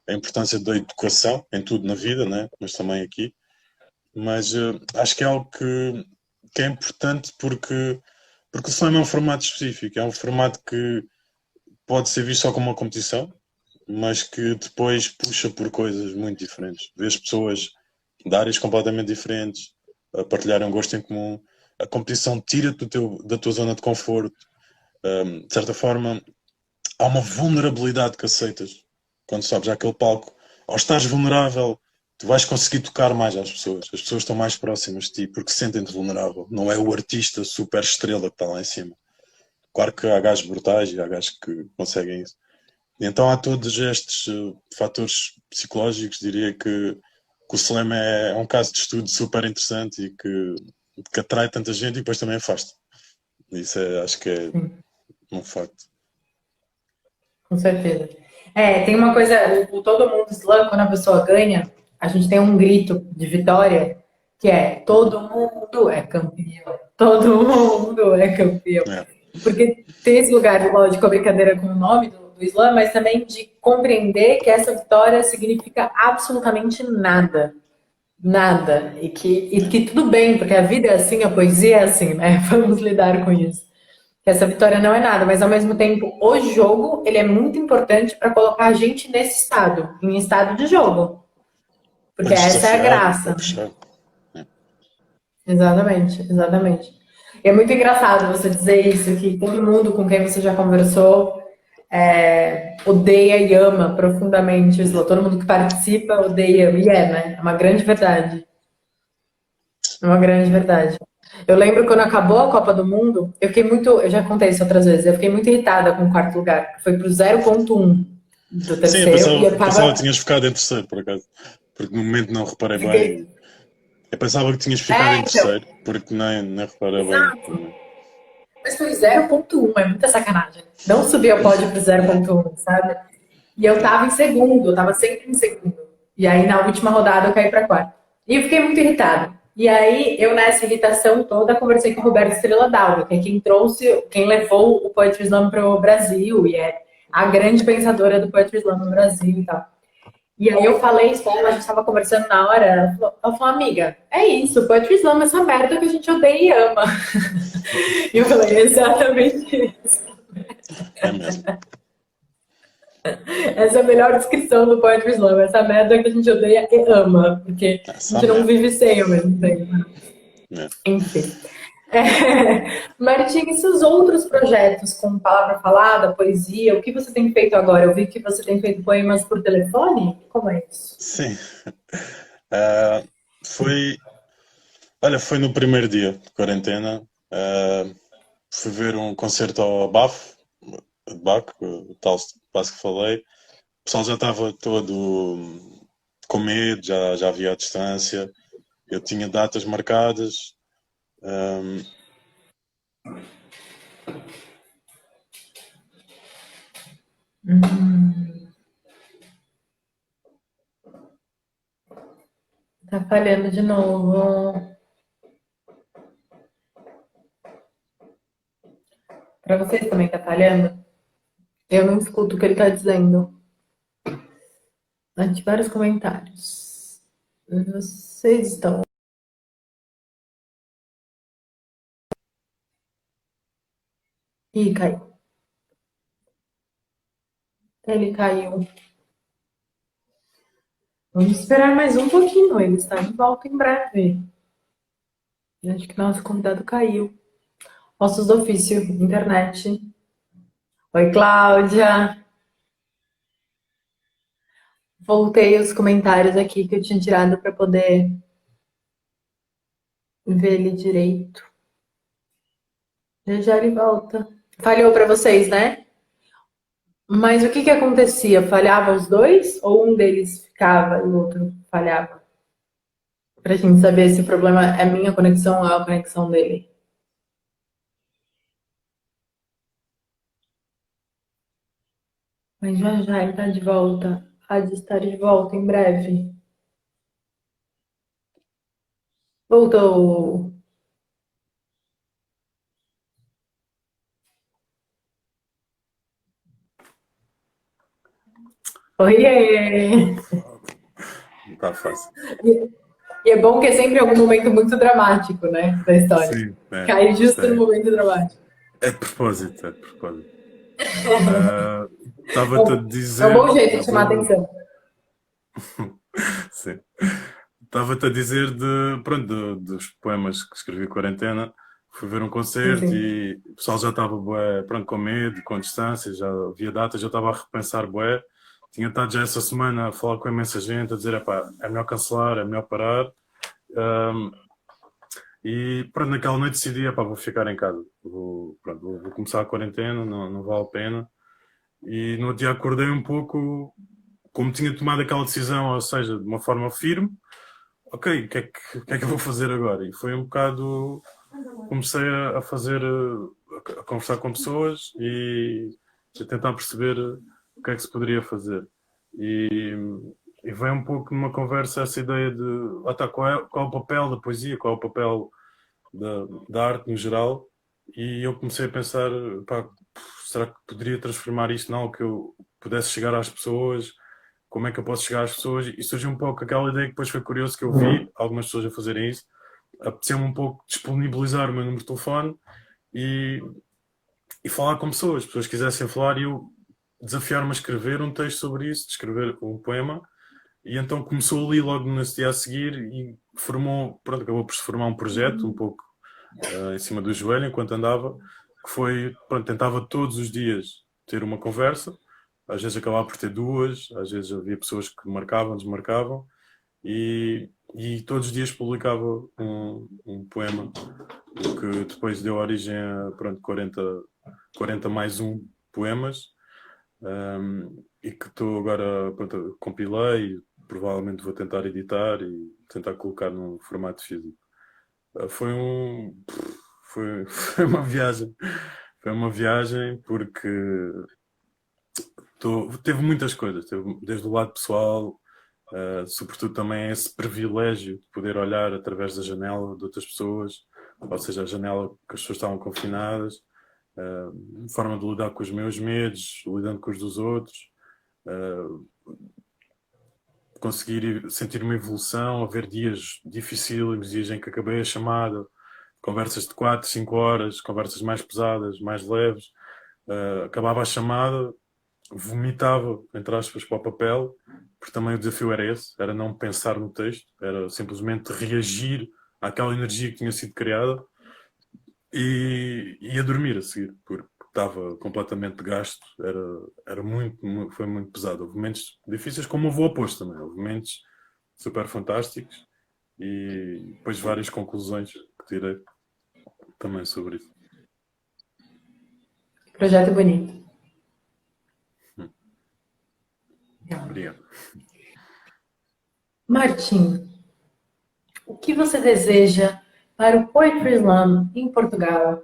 a importância da educação em tudo na vida, né? Mas também aqui. Mas acho que é algo que é importante porque o slam é um formato específico, é um formato que pode ser visto só como uma competição, mas que depois puxa por coisas muito diferentes. Vês pessoas de áreas completamente diferentes a partilharem um gosto em comum. A competição tira-te da tua zona de conforto. De certa forma, há uma vulnerabilidade que aceitas quando sobes àquele palco. Ao estares vulnerável, tu vais conseguir tocar mais às pessoas. As pessoas estão mais próximas de ti porque sentem-te vulnerável. Não é o artista super estrela que está lá em cima. Claro que há gajos brutais e há gajos que conseguem isso. Então há todos estes fatores psicológicos, diria que o slam é um caso de estudo super interessante e que atrai tanta gente e depois também afasta. Isso acho que é Sim, um facto. com certeza. É, tem uma coisa, o todo mundo slam, quando a pessoa ganha, a gente tem um grito de vitória, que é todo mundo é campeão. Todo mundo é campeão. É, Porque tem esse lugar, lógico, a brincadeira com o nome do slam, mas também de compreender que essa vitória significa absolutamente nada. Nada. E que tudo bem, porque a vida é assim, a poesia é assim, né? Vamos lidar com isso. Que essa vitória não é nada, mas ao mesmo tempo, o jogo, ele é muito importante para colocar a gente nesse estado, em estado de jogo. para Porque nos essa é a desafiar, para graça. puxar. É. Exatamente, exatamente. E é muito engraçado você dizer isso, que todo mundo com quem você já conversou odeia e ama profundamente o Slow. Todo mundo que participa odeia e ama, né? É uma grande verdade. É uma grande verdade. Eu lembro quando acabou a Copa do Mundo, eu fiquei muito. Eu já contei isso outras vezes, eu fiquei muito irritada com o quarto lugar, que foi pro 0,1 do Sim, terceiro, e eu eu pensava que tava. tinhas ficado em terceiro, por acaso. Porque no momento não reparei Fiquei. bem. Eu pensava que tinhas ficado É, em então. terceiro, porque nem reparei bem Exato. também. Mas foi 0,1, é muita sacanagem. Não subir ao pódio pro 0,1, sabe? E eu tava em segundo, eu tava sempre em segundo. E aí na última rodada eu caí pra quarto. E eu fiquei muito irritada. E aí eu nessa irritação toda conversei com o Roberto Estrela d'Alva, que é quem trouxe, quem levou o Poetry Slam para o Brasil e é a grande pensadora do Poetry Slam no Brasil e tal. E aí eu falei isso com ela, a gente tava conversando na hora, ela falou, amiga, é isso, o Poetry Slam é essa merda que a gente odeia e ama. E eu falei, exatamente isso. É mesmo. Essa é a melhor descrição do Poetry Slam, essa merda que a gente odeia e ama, porque É a só gente não merda. vive sem ao mesmo tempo. É. Enfim. Martim, e seus outros projetos com palavra falada, poesia, o que você tem feito agora? Eu vi que você tem feito poemas por telefone? Como é isso? Sim. Ah, foi, olha, foi no primeiro dia de quarentena. Ah, fui ver um concerto ao BAF, de Bach, o tal espaço que falei. O pessoal já estava todo com medo, já havia a distância. Eu tinha datas marcadas. Ahm, Tá falhando de novo. Pra vocês também tá falhando? Eu não escuto o que ele tá dizendo. Ante vários comentários. Vocês estão. Ih, caiu. Ele caiu. Vamos esperar mais um pouquinho. Ele está de volta em breve. Acho que nosso convidado caiu. Ossos do ofício, internet. Oi, Cláudia. Voltei os comentários aqui que eu tinha tirado para poder ver ele direito. Já já ele volta. Falhou para vocês, né? Mas o que que acontecia? Falhava os dois? Ou um deles ficava e o outro falhava? Pra gente saber se o problema é minha conexão ou é a conexão dele. Mas já já ele tá de volta. Há de estar de volta em breve. Voltou. Oiê! não está fácil. E é bom que é sempre algum momento muito dramático, né? Da história. Sim, Cai isto justo no momento dramático. é de propósito, é de propósito. Ah, Estava-te a É um dizer bom jeito de chamar a do. atenção. Sim. Estava-te a dizer pronto, dos poemas que escrevi em quarentena. Fui ver um Sim, concerto sim. e o pessoal já estava bué, pronto, com medo, com distância, já havia datas, já estava a repensar bué. Tinha estado já essa semana a falar com imensa gente, a dizer, epá, é melhor cancelar, é melhor parar. Um, e pronto, naquela noite decidi, epá, vou ficar em casa. Pronto, vou começar a quarentena, não vale a pena. E no dia acordei um pouco, como tinha tomado aquela decisão, ou seja, de uma forma firme, ok, o que é que eu vou fazer agora? E foi um bocado, comecei a fazer, a conversar com pessoas e a tentar perceber o que é que se poderia fazer. E, e veio um pouco numa conversa essa ideia de, qual é o papel da poesia, qual é o papel da arte no geral, e eu comecei a pensar, pá, será que poderia transformar isto em algo que eu pudesse chegar às pessoas? Como é que eu posso chegar às pessoas? E surgiu um pouco aquela ideia que depois foi curioso que eu vi algumas pessoas a fazerem isso. Apeteceu-me um pouco disponibilizar o meu número de telefone e, e falar com pessoas. As pessoas quisessem falar e eu desafiar-me a escrever um texto sobre isso, de escrever um poema. E então começou ali logo nesse dia a seguir e pronto, acabou por se formar um projeto um pouco em cima do joelho enquanto andava, que foi, pronto, tentava todos os dias ter uma conversa, às vezes acabava por ter duas, às vezes havia pessoas que marcavam, desmarcavam, e todos os dias publicava um poema, o que depois deu origem a, pronto, 40 mais um poemas, e que estou agora, pronto, compilei, provavelmente vou tentar editar e tentar colocar num formato físico. Foi foi uma viagem. Foi uma viagem porque teve muitas coisas, desde o lado pessoal, sobretudo também esse privilégio de poder olhar através da janela de outras pessoas, ou seja, a janela que as pessoas estavam confinadas, forma de lidar com os meus medos, lidando com os dos outros, conseguir sentir uma evolução, haver dias difíceis, dias em que acabei a chamada, conversas de 4, 5 horas, conversas mais pesadas, mais leves, acabava a chamada, vomitava, entre aspas, para o papel, porque também o desafio era esse, era não pensar no texto, era simplesmente reagir àquela energia que tinha sido criada e a dormir a seguir, porque estava completamente gasto, foi muito pesado. Houve momentos difíceis, como houve o oposto também, houve momentos super fantásticos e depois várias conclusões que tirei também sobre isso. Projeto bonito. Obrigado. Martim, o que você deseja para o Poetry Slam em Portugal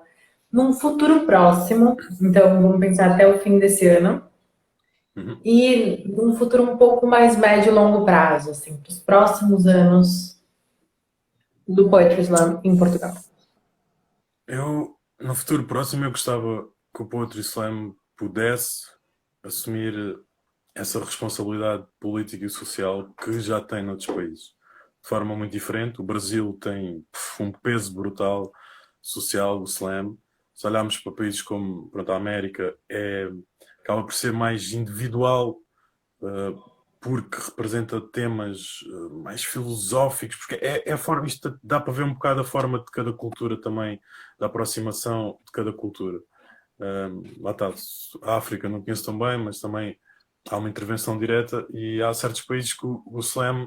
num futuro próximo? Então, vamos pensar até o fim desse ano. E num futuro um pouco mais médio e longo prazo, assim, para os próximos anos do Poetry Slam em Portugal. No futuro próximo, eu gostava que o Poetry Slam pudesse assumir essa responsabilidade política e social que já tem noutros países. De forma muito diferente, o Brasil tem um peso brutal social do slam. Se olharmos para países como a América, acaba por ser mais individual, porque representa temas mais filosóficos, porque é a forma, isto dá para ver um bocado a forma de cada cultura também, da aproximação de cada cultura. Lá está, a África não conheço tão bem, mas também há uma intervenção direta e há certos países que o slam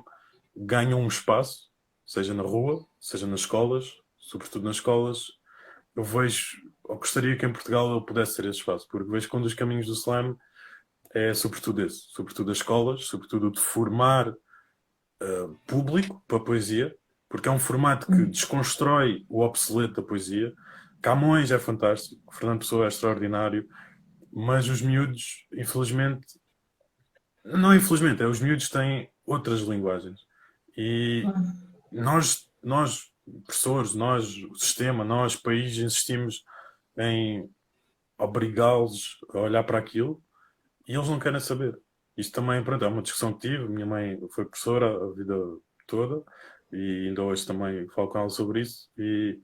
ganha um espaço, seja na rua, seja nas escolas, sobretudo nas escolas. Eu vejo, ou gostaria que em Portugal ele pudesse ter esse espaço, porque vejo que um dos caminhos do slam é sobretudo esse, sobretudo as escolas, sobretudo de formar público para a poesia, porque é um formato que desconstrói o obsoleto da poesia. Camões é fantástico, Fernando Pessoa é extraordinário, mas os miúdos, infelizmente, não infelizmente, os miúdos têm outras linguagens. E nós professores, nós, o sistema, nós, país, insistimos em obrigá-los a olhar para aquilo e eles não querem saber. Isto também, pronto, é uma discussão que tive. Minha mãe foi professora a vida toda e ainda hoje também falo com ela sobre isso. E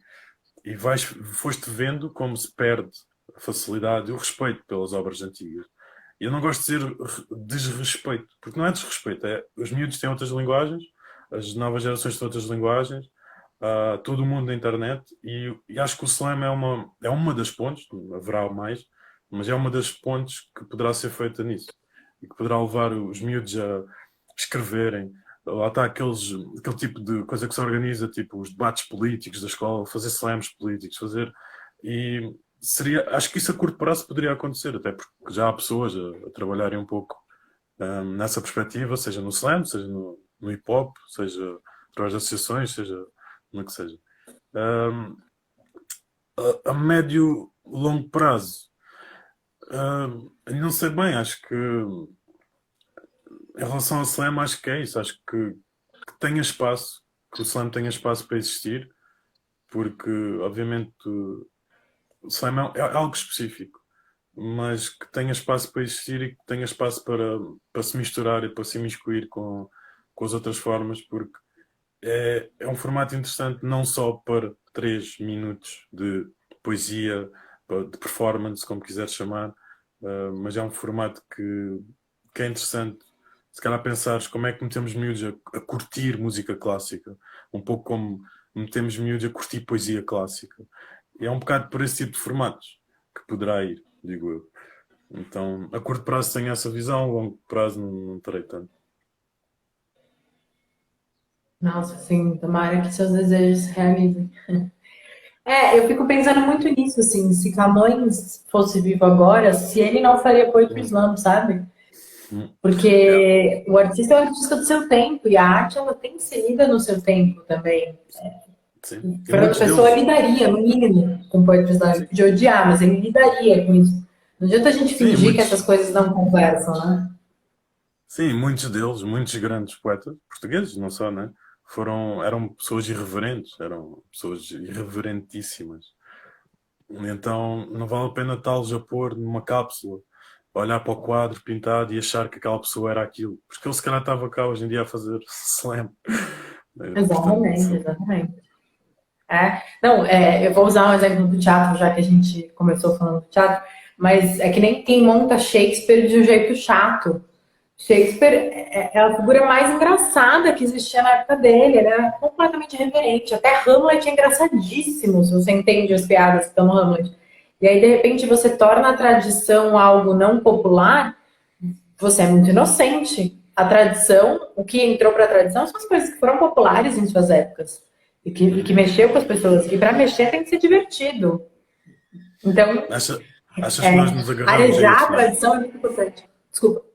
foste vendo como se perde a facilidade e o respeito pelas obras antigas. E eu não gosto de dizer desrespeito, porque não é desrespeito, os miúdos têm outras linguagens, as novas gerações têm outras linguagens, todo o mundo da internet, e acho que o slam é uma das pontes, haverá mais, mas é uma das pontes que poderá ser feita nisso, e que poderá levar os miúdos a escreverem. Lá está aquele tipo de coisa que se organiza, tipo os debates políticos da escola, fazer slams políticos, e acho que isso a curto prazo poderia acontecer, até porque já há pessoas a trabalharem um pouco nessa perspectiva, seja no slam, seja no hip hop, seja através de associações, seja no que seja. A médio longo prazo, não sei bem, acho que em relação ao slam, acho que é isso, acho que tenha espaço, que o slam tenha espaço para existir, porque obviamente o slam é algo específico, mas que tenha espaço para existir e que tenha espaço para se misturar e para se imiscuir com as outras formas, porque é um formato interessante não só para 3 minutos de poesia, de performance, como quiser chamar, mas é um formato que é interessante. Se calhar pensares como é que metemos miúdos a curtir música clássica, um pouco como metemos miúdos a curtir poesia clássica. E é um bocado por esse tipo de formatos que poderá ir, digo eu. Então, a curto prazo tenho essa visão, a longo prazo não terei tanto. Nossa, assim, tomara que seus desejos se realizem. Eu fico pensando muito nisso, assim, se Camões fosse vivo agora, se ele não faria Poetry Slam, sabe? Porque o artista é o artista do seu tempo e a arte, ela tem que ser lida no seu tempo também. Sim. Fernando Pessoa lidaria, no mínimo, com Poetry Slam, de odiar, mas ele lidaria com isso Não adianta a gente Sim, fingir que essas coisas não conversam, né? sim, muitos deles, muitos grandes poetas portugueses, não só, né? Eram pessoas irreverentes, eram pessoas irreverentíssimas. Então não vale a pena estar-los a pôr numa cápsula, olhar para o quadro pintado e achar que aquela pessoa era aquilo. Porque ele se calhar estava cá hoje em dia a fazer slam. Portanto, Exatamente, exatamente. Não, eu vou usar um exemplo do teatro, já que a gente começou falando do teatro, mas é que nem quem monta Shakespeare de um jeito chato. Shakespeare é a figura mais engraçada que existia na época dele, ele era completamente reverente. Até Hamlet é engraçadíssimo, se você entende as piadas que estão no Hamlet. E aí, de repente, você torna a tradição algo não popular, você é muito inocente. A tradição, o que entrou para a tradição são as coisas que foram populares em suas épocas e que mexeu com as pessoas. E para mexer tem que ser divertido. Então, achas que nós nos agarramos a arejar a isso, não é? tradição é muito importante. Desculpa.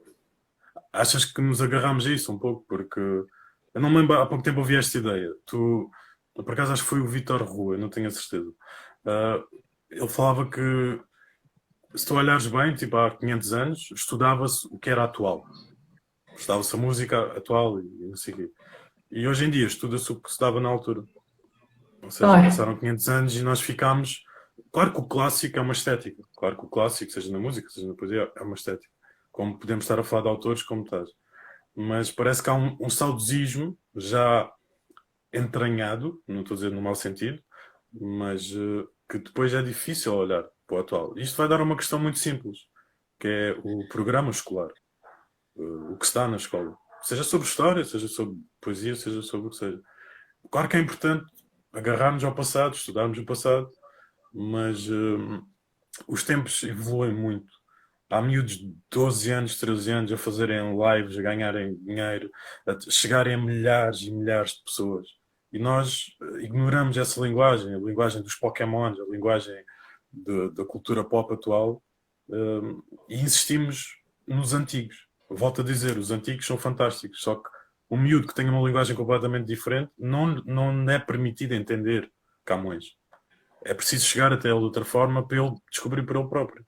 Achas que nos agarramos a isso um pouco? Porque eu não me lembro, há pouco tempo ouvi esta ideia. Por acaso acho que foi o Vítor Rua, não tenho a certeza. Ah, ele falava que se tu olhares bem, tipo há 500 anos, estudava-se o que era atual. Estudava-se a música atual e não sei o quê. E hoje em dia estuda-se o que se dava na altura. Ou seja, Olha, passaram 500 anos e nós ficámos. Claro que o clássico é uma estética. Claro que o clássico, seja na música, seja na poesia, é uma estética. Como podemos estar a falar de autores como estás. Mas parece que há um saudosismo já entranhado, não estou a dizer no mau sentido, mas que depois é difícil olhar para o atual. Isto vai dar uma questão muito simples, que é o programa escolar, o que está na escola. Seja sobre história, seja sobre poesia, seja sobre o que seja. Claro que é importante agarrarmos ao passado, estudarmos o passado, mas os tempos evoluem muito. Há miúdos de 12 anos, 13 anos a fazerem lives, a ganharem dinheiro, a chegarem a milhares e milhares de pessoas. E nós ignoramos essa linguagem, a linguagem dos Pokémons, a linguagem da cultura pop atual, e insistimos nos antigos. Volto a dizer, os antigos são fantásticos, só que um miúdo que tenha uma linguagem completamente diferente não é permitido entender Camões. É preciso chegar até ele de outra forma para ele descobrir por ele próprio.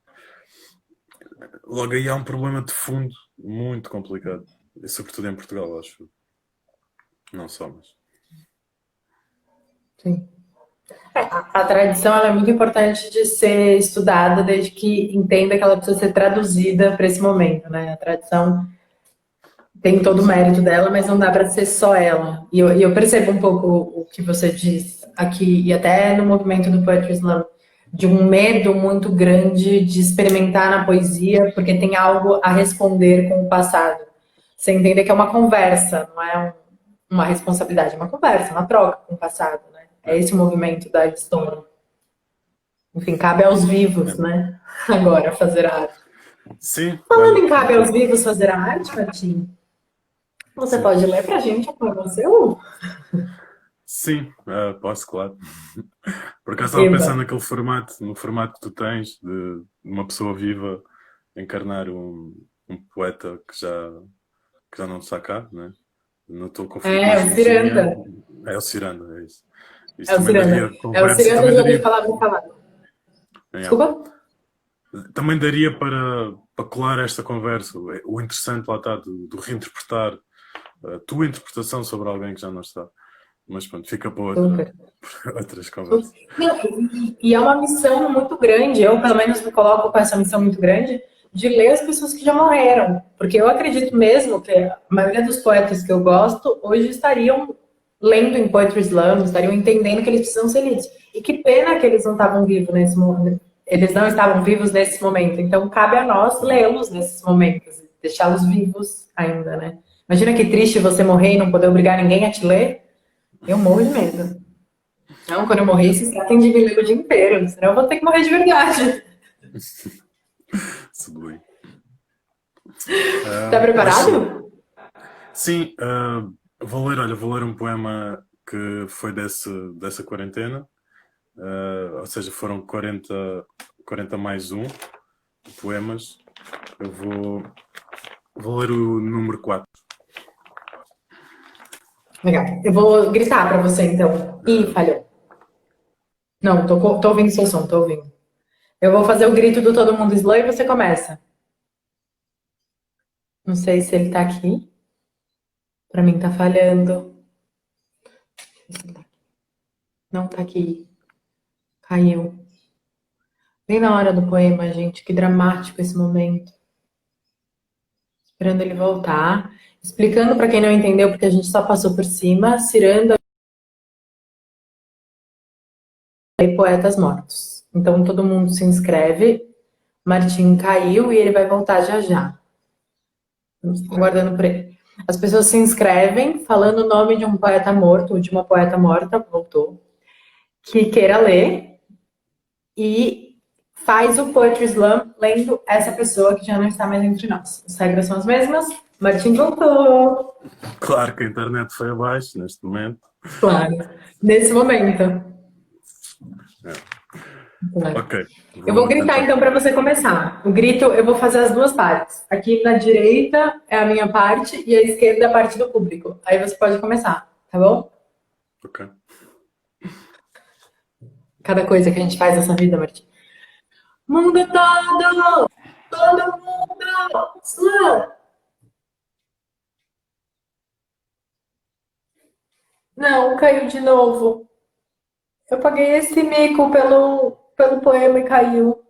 Logo aí há um problema de fundo muito complicado. E sobretudo em Portugal, acho. Não só, mas. sim. A tradição ela é muito importante de ser estudada desde que entenda que ela precisa ser traduzida para esse momento, né? A tradição tem todo o mérito dela, mas não dá para ser só ela. E eu percebo um pouco o que você diz aqui, e até no movimento do Poetry Slam, de um medo muito grande de experimentar na poesia, porque tem algo a responder com o passado. Você entender que é uma conversa, não é uma responsabilidade, é uma conversa, uma troca com o passado, né? É esse o movimento da Stone. Enfim, cabe aos vivos, né? Agora, fazer a arte. Sim, Falando olha. em cabe aos vivos fazer a arte, Martim, você Sim, pode ler pra gente qual é o seu? sim, posso, claro. Por acaso estava a Eba. pensar no formato que tu tens de uma pessoa viva encarnar um poeta que já não está cá, né? No teu conflito É, mais o Ciranda. imaginaria. É o Ciranda, é isso. Isso É o também Ciranda. daria É o conversa, Ciranda, eu já ouvi falar, vou falar. é, Desculpa? também daria para colar esta conversa. O interessante lá está do reinterpretar a tua interpretação sobre alguém que já não está. Mas pronto, fica para Super. outras conversas. Não, e é uma missão muito grande, eu pelo menos me coloco com essa missão muito grande, de ler as pessoas que já morreram. Porque eu acredito mesmo que a maioria dos poetas que eu gosto hoje estariam lendo em Poetry Slam, estariam entendendo que eles precisam ser lidos. E que pena que eles não estavam vivos nesse momento. Eles não estavam vivos nesse momento. Então cabe a nós lê-los nesses momentos, deixá-los vivos ainda, né? Imagina que triste você morrer e não poder obrigar ninguém a te ler. Eu morro de medo. Não, quando eu morrer, vocês tratem de me ler o dia inteiro, senão eu vou ter que morrer de verdade. Sublime. Tá Mas sim, preparado? sim, vou ler um poema que foi dessa quarentena. Ou seja, foram 40 mais um poemas. Eu vou ler o número 4. Legal. Eu vou gritar pra você, então. Ih, falhou. Não, tô ouvindo seu som, tô ouvindo. Eu vou fazer o grito do Todo Mundo Slow e você começa. Não sei se ele tá aqui. Pra mim tá falhando. Não tá aqui. Caiu. Bem na hora do poema, gente. Que dramático esse momento. Esperando ele voltar. Explicando pra quem não entendeu, porque a gente só passou por cima. Ciranda e Poetas Mortos. Então todo mundo se inscreve. Martim caiu e ele vai voltar já já. Estamos aguardando por ele. As pessoas se inscrevem falando o nome de um poeta morto, ou de uma poeta morta, voltou, que queira ler, e faz o Poetry Slam lendo essa pessoa que já não está mais entre nós. As regras são as mesmas. Martim voltou. Claro que a internet foi abaixo neste momento. Claro. Nesse momento. Ok. Eu vou gritar tentar. então para você começar. O grito eu vou fazer as duas partes. Aqui na direita é a minha parte e a esquerda é a parte do público. Aí você pode começar, tá bom? Ok. Cada coisa que a gente faz nessa vida, Martim. Mundo todo! Todo mundo! Slam! Não, caiu de novo. Eu paguei esse mico pelo poema e caiu.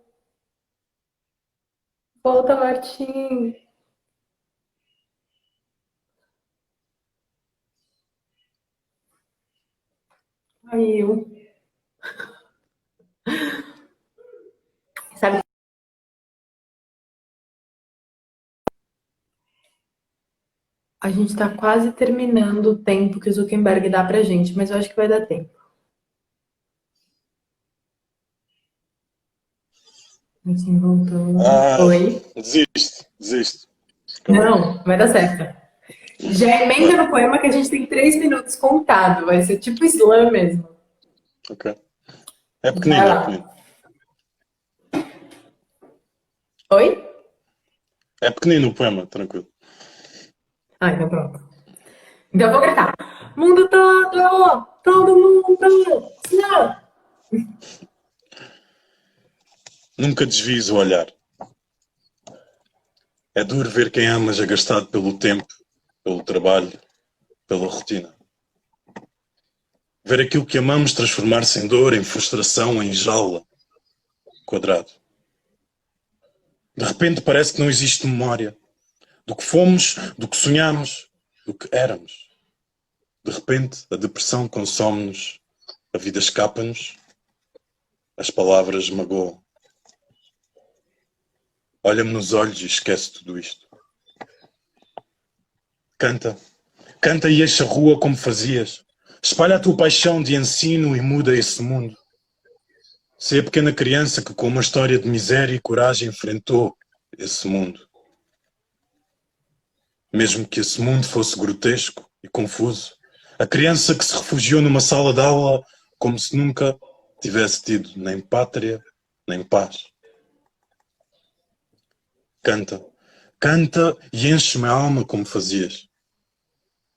Volta, Martim. Caiu. Sabe? A gente tá quase terminando o tempo que o Zuckerberg dá pra gente, mas eu acho que vai dar tempo. Martim voltou. Oi? Desisto. Não, vai dar certo. Já emenda no poema que a gente tem 3 minutos contado. Vai ser tipo slam mesmo. Ok. É pequenino, é pequenino. Oi? É pequenino o poema, tranquilo. Ah, então pronto. Então eu vou gritar. Mundo todo! Todo mundo! Slam! Nunca desvies o olhar. É duro ver quem amas agastado pelo tempo, pelo trabalho, pela rotina. Ver aquilo que amamos transformar-se em dor, em frustração, em jaula. Quadrado. De repente parece que não existe memória. Do que fomos, do que sonhamos, do que éramos. De repente a depressão consome-nos, a vida escapa-nos, as palavras magoam. Olha-me nos olhos e esquece tudo isto. Canta. Canta e enche a rua como fazias. Espalha a tua paixão de ensino e muda esse mundo. Sei a pequena criança que com uma história de miséria e coragem enfrentou esse mundo. Mesmo que esse mundo fosse grotesco e confuso. A criança que se refugiou numa sala de aula como se nunca tivesse tido nem pátria, nem paz. Canta. Canta e enche-me a alma como fazias.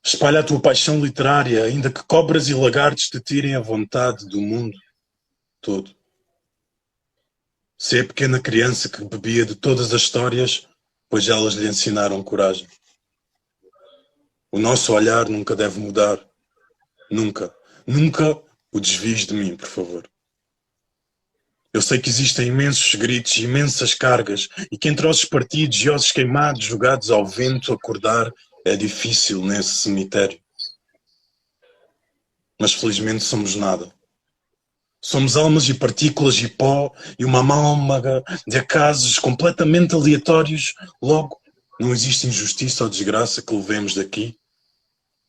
Espalha a tua paixão literária, ainda que cobras e lagartos te tirem a vontade do mundo todo. Sei a pequena criança que bebia de todas as histórias, pois elas lhe ensinaram coragem. O nosso olhar nunca deve mudar. Nunca. Nunca o desvies de mim, por favor. Eu sei que existem imensos gritos, imensas cargas, e que entre ossos partidos e ossos queimados, jogados ao vento, acordar é difícil nesse cemitério. Mas felizmente somos nada. Somos almas e partículas e pó e uma amálgama de acasos completamente aleatórios. Logo, não existe injustiça ou desgraça que levemos daqui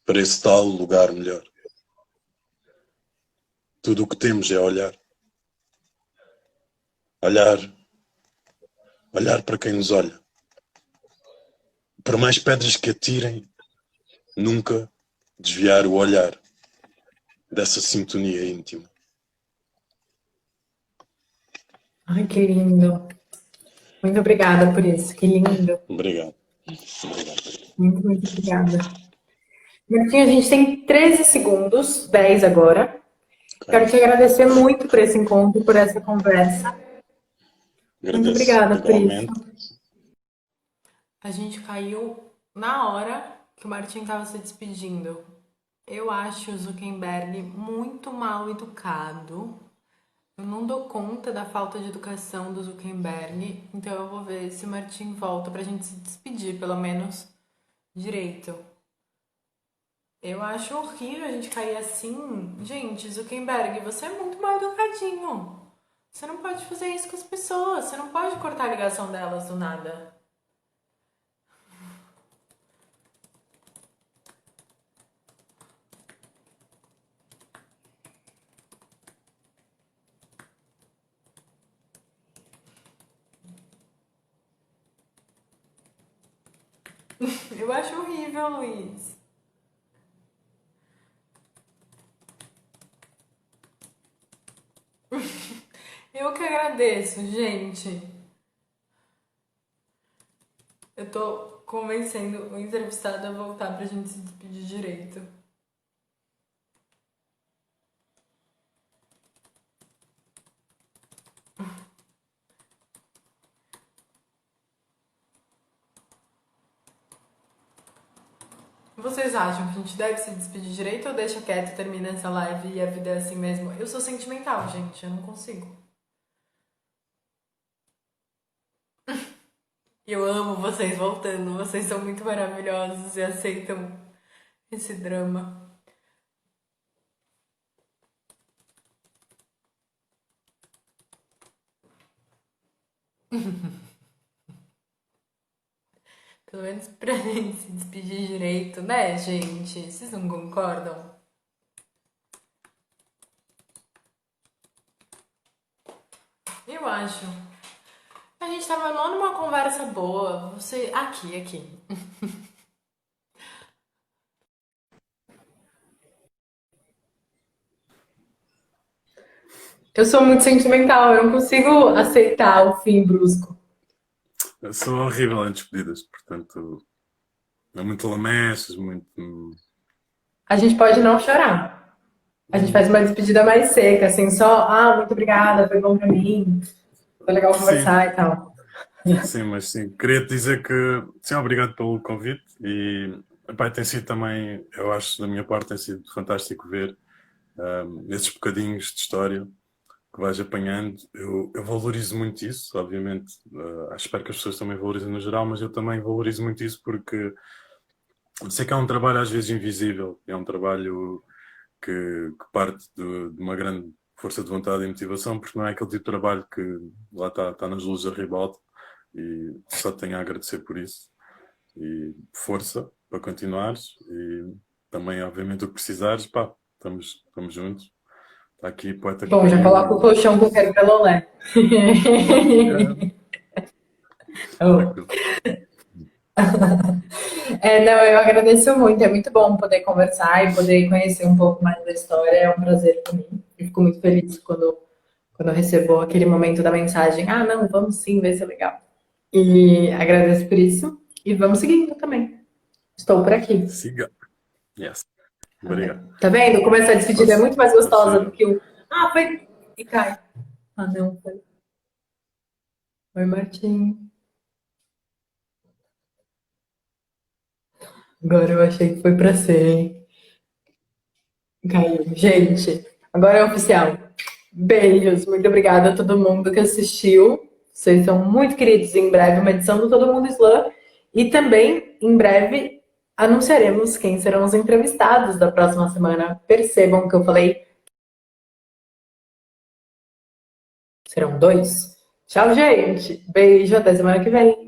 para esse tal lugar melhor. Tudo o que temos é olhar. Olhar. Olhar para quem nos olha. Por mais pedras que atirem, nunca desviar o olhar dessa sintonia íntima. Ai, que lindo. Muito obrigada por isso. Que lindo. Obrigado. Muito, muito obrigada. Martim, a gente tem 13 segundos, 10 agora. Quero te agradecer muito por esse encontro, por essa conversa. Muito Agradeço obrigada por isso. igualmente. A gente caiu na hora que o Martin estava se despedindo. Eu acho o Zuckerberg muito mal educado. Eu não dou conta da falta de educação do Zuckerberg, então eu vou ver se o Martin volta pra gente se despedir, pelo menos direito. Eu acho horrível a gente cair assim. Gente, Zuckerberg, você é muito mal educadinho. Você não pode fazer isso com as pessoas. Você não pode cortar a ligação delas do nada. Eu acho horrível, Luiz. Eu que agradeço, gente. Eu tô convencendo o entrevistado a voltar pra gente se despedir direito. Vocês acham que a gente deve se despedir direito ou deixa quieto, termina essa live e a vida é assim mesmo? Eu sou sentimental, gente, eu não consigo. Eu amo vocês voltando, vocês são muito maravilhosos e aceitam esse drama. Pelo menos pra gente se despedir direito, né, gente? Vocês não concordam? Eu acho. A gente tava lá numa conversa boa. Você. Aqui. Eu sou muito sentimental, eu não consigo aceitar o fim brusco. Eu sou horrível em despedidas, portanto, é muito lamechas, muito. A gente pode não chorar. A gente faz uma despedida mais seca, assim, só, muito obrigada, foi bom pra mim, foi legal Sim, conversar e tal. sim, mas sim. Queria te dizer que, sim, obrigado pelo convite e, epá, tem sido também, eu acho, da minha parte, tem sido fantástico ver esses bocadinhos de história que vais apanhando. Eu valorizo muito isso, obviamente. Espero que as pessoas também valorizem no geral, mas eu também valorizo muito isso porque sei que é um trabalho às vezes invisível, é um trabalho que parte de uma grande força de vontade e motivação, porque não é aquele tipo de trabalho que lá está nas luzes a ribalta e só tenho a agradecer por isso. E força para continuares e também, obviamente, o que precisares, pá, estamos juntos. Está aqui poeta que Bom, já pariu coloca o e colchão que eu quero pelo Lolé. Oh. tranquilo. Não, eu agradeço muito, é muito bom poder conversar e poder conhecer um pouco mais da história, é um prazer para mim. Eu fico muito feliz quando eu recebo aquele momento da mensagem, não, vamos sim, vai ser legal. E agradeço por isso e vamos seguindo também. Estou por aqui. Siga. Yes. Obrigado. Tá vendo? Como essa despedida é muito mais Pode gostosa do ser. que o. Foi. E cai. Não, foi. Oi, Martim. Agora eu achei que foi pra ser, hein? Caiu. Gente, agora é oficial. Beijos. Muito obrigada a todo mundo que assistiu. Vocês são muito queridos. Em breve, uma edição do Todo Mundo Slam. E também, em breve, anunciaremos quem serão os entrevistados da próxima semana. Percebam que eu falei. Serão 2. Tchau, gente. Beijo. Até semana que vem.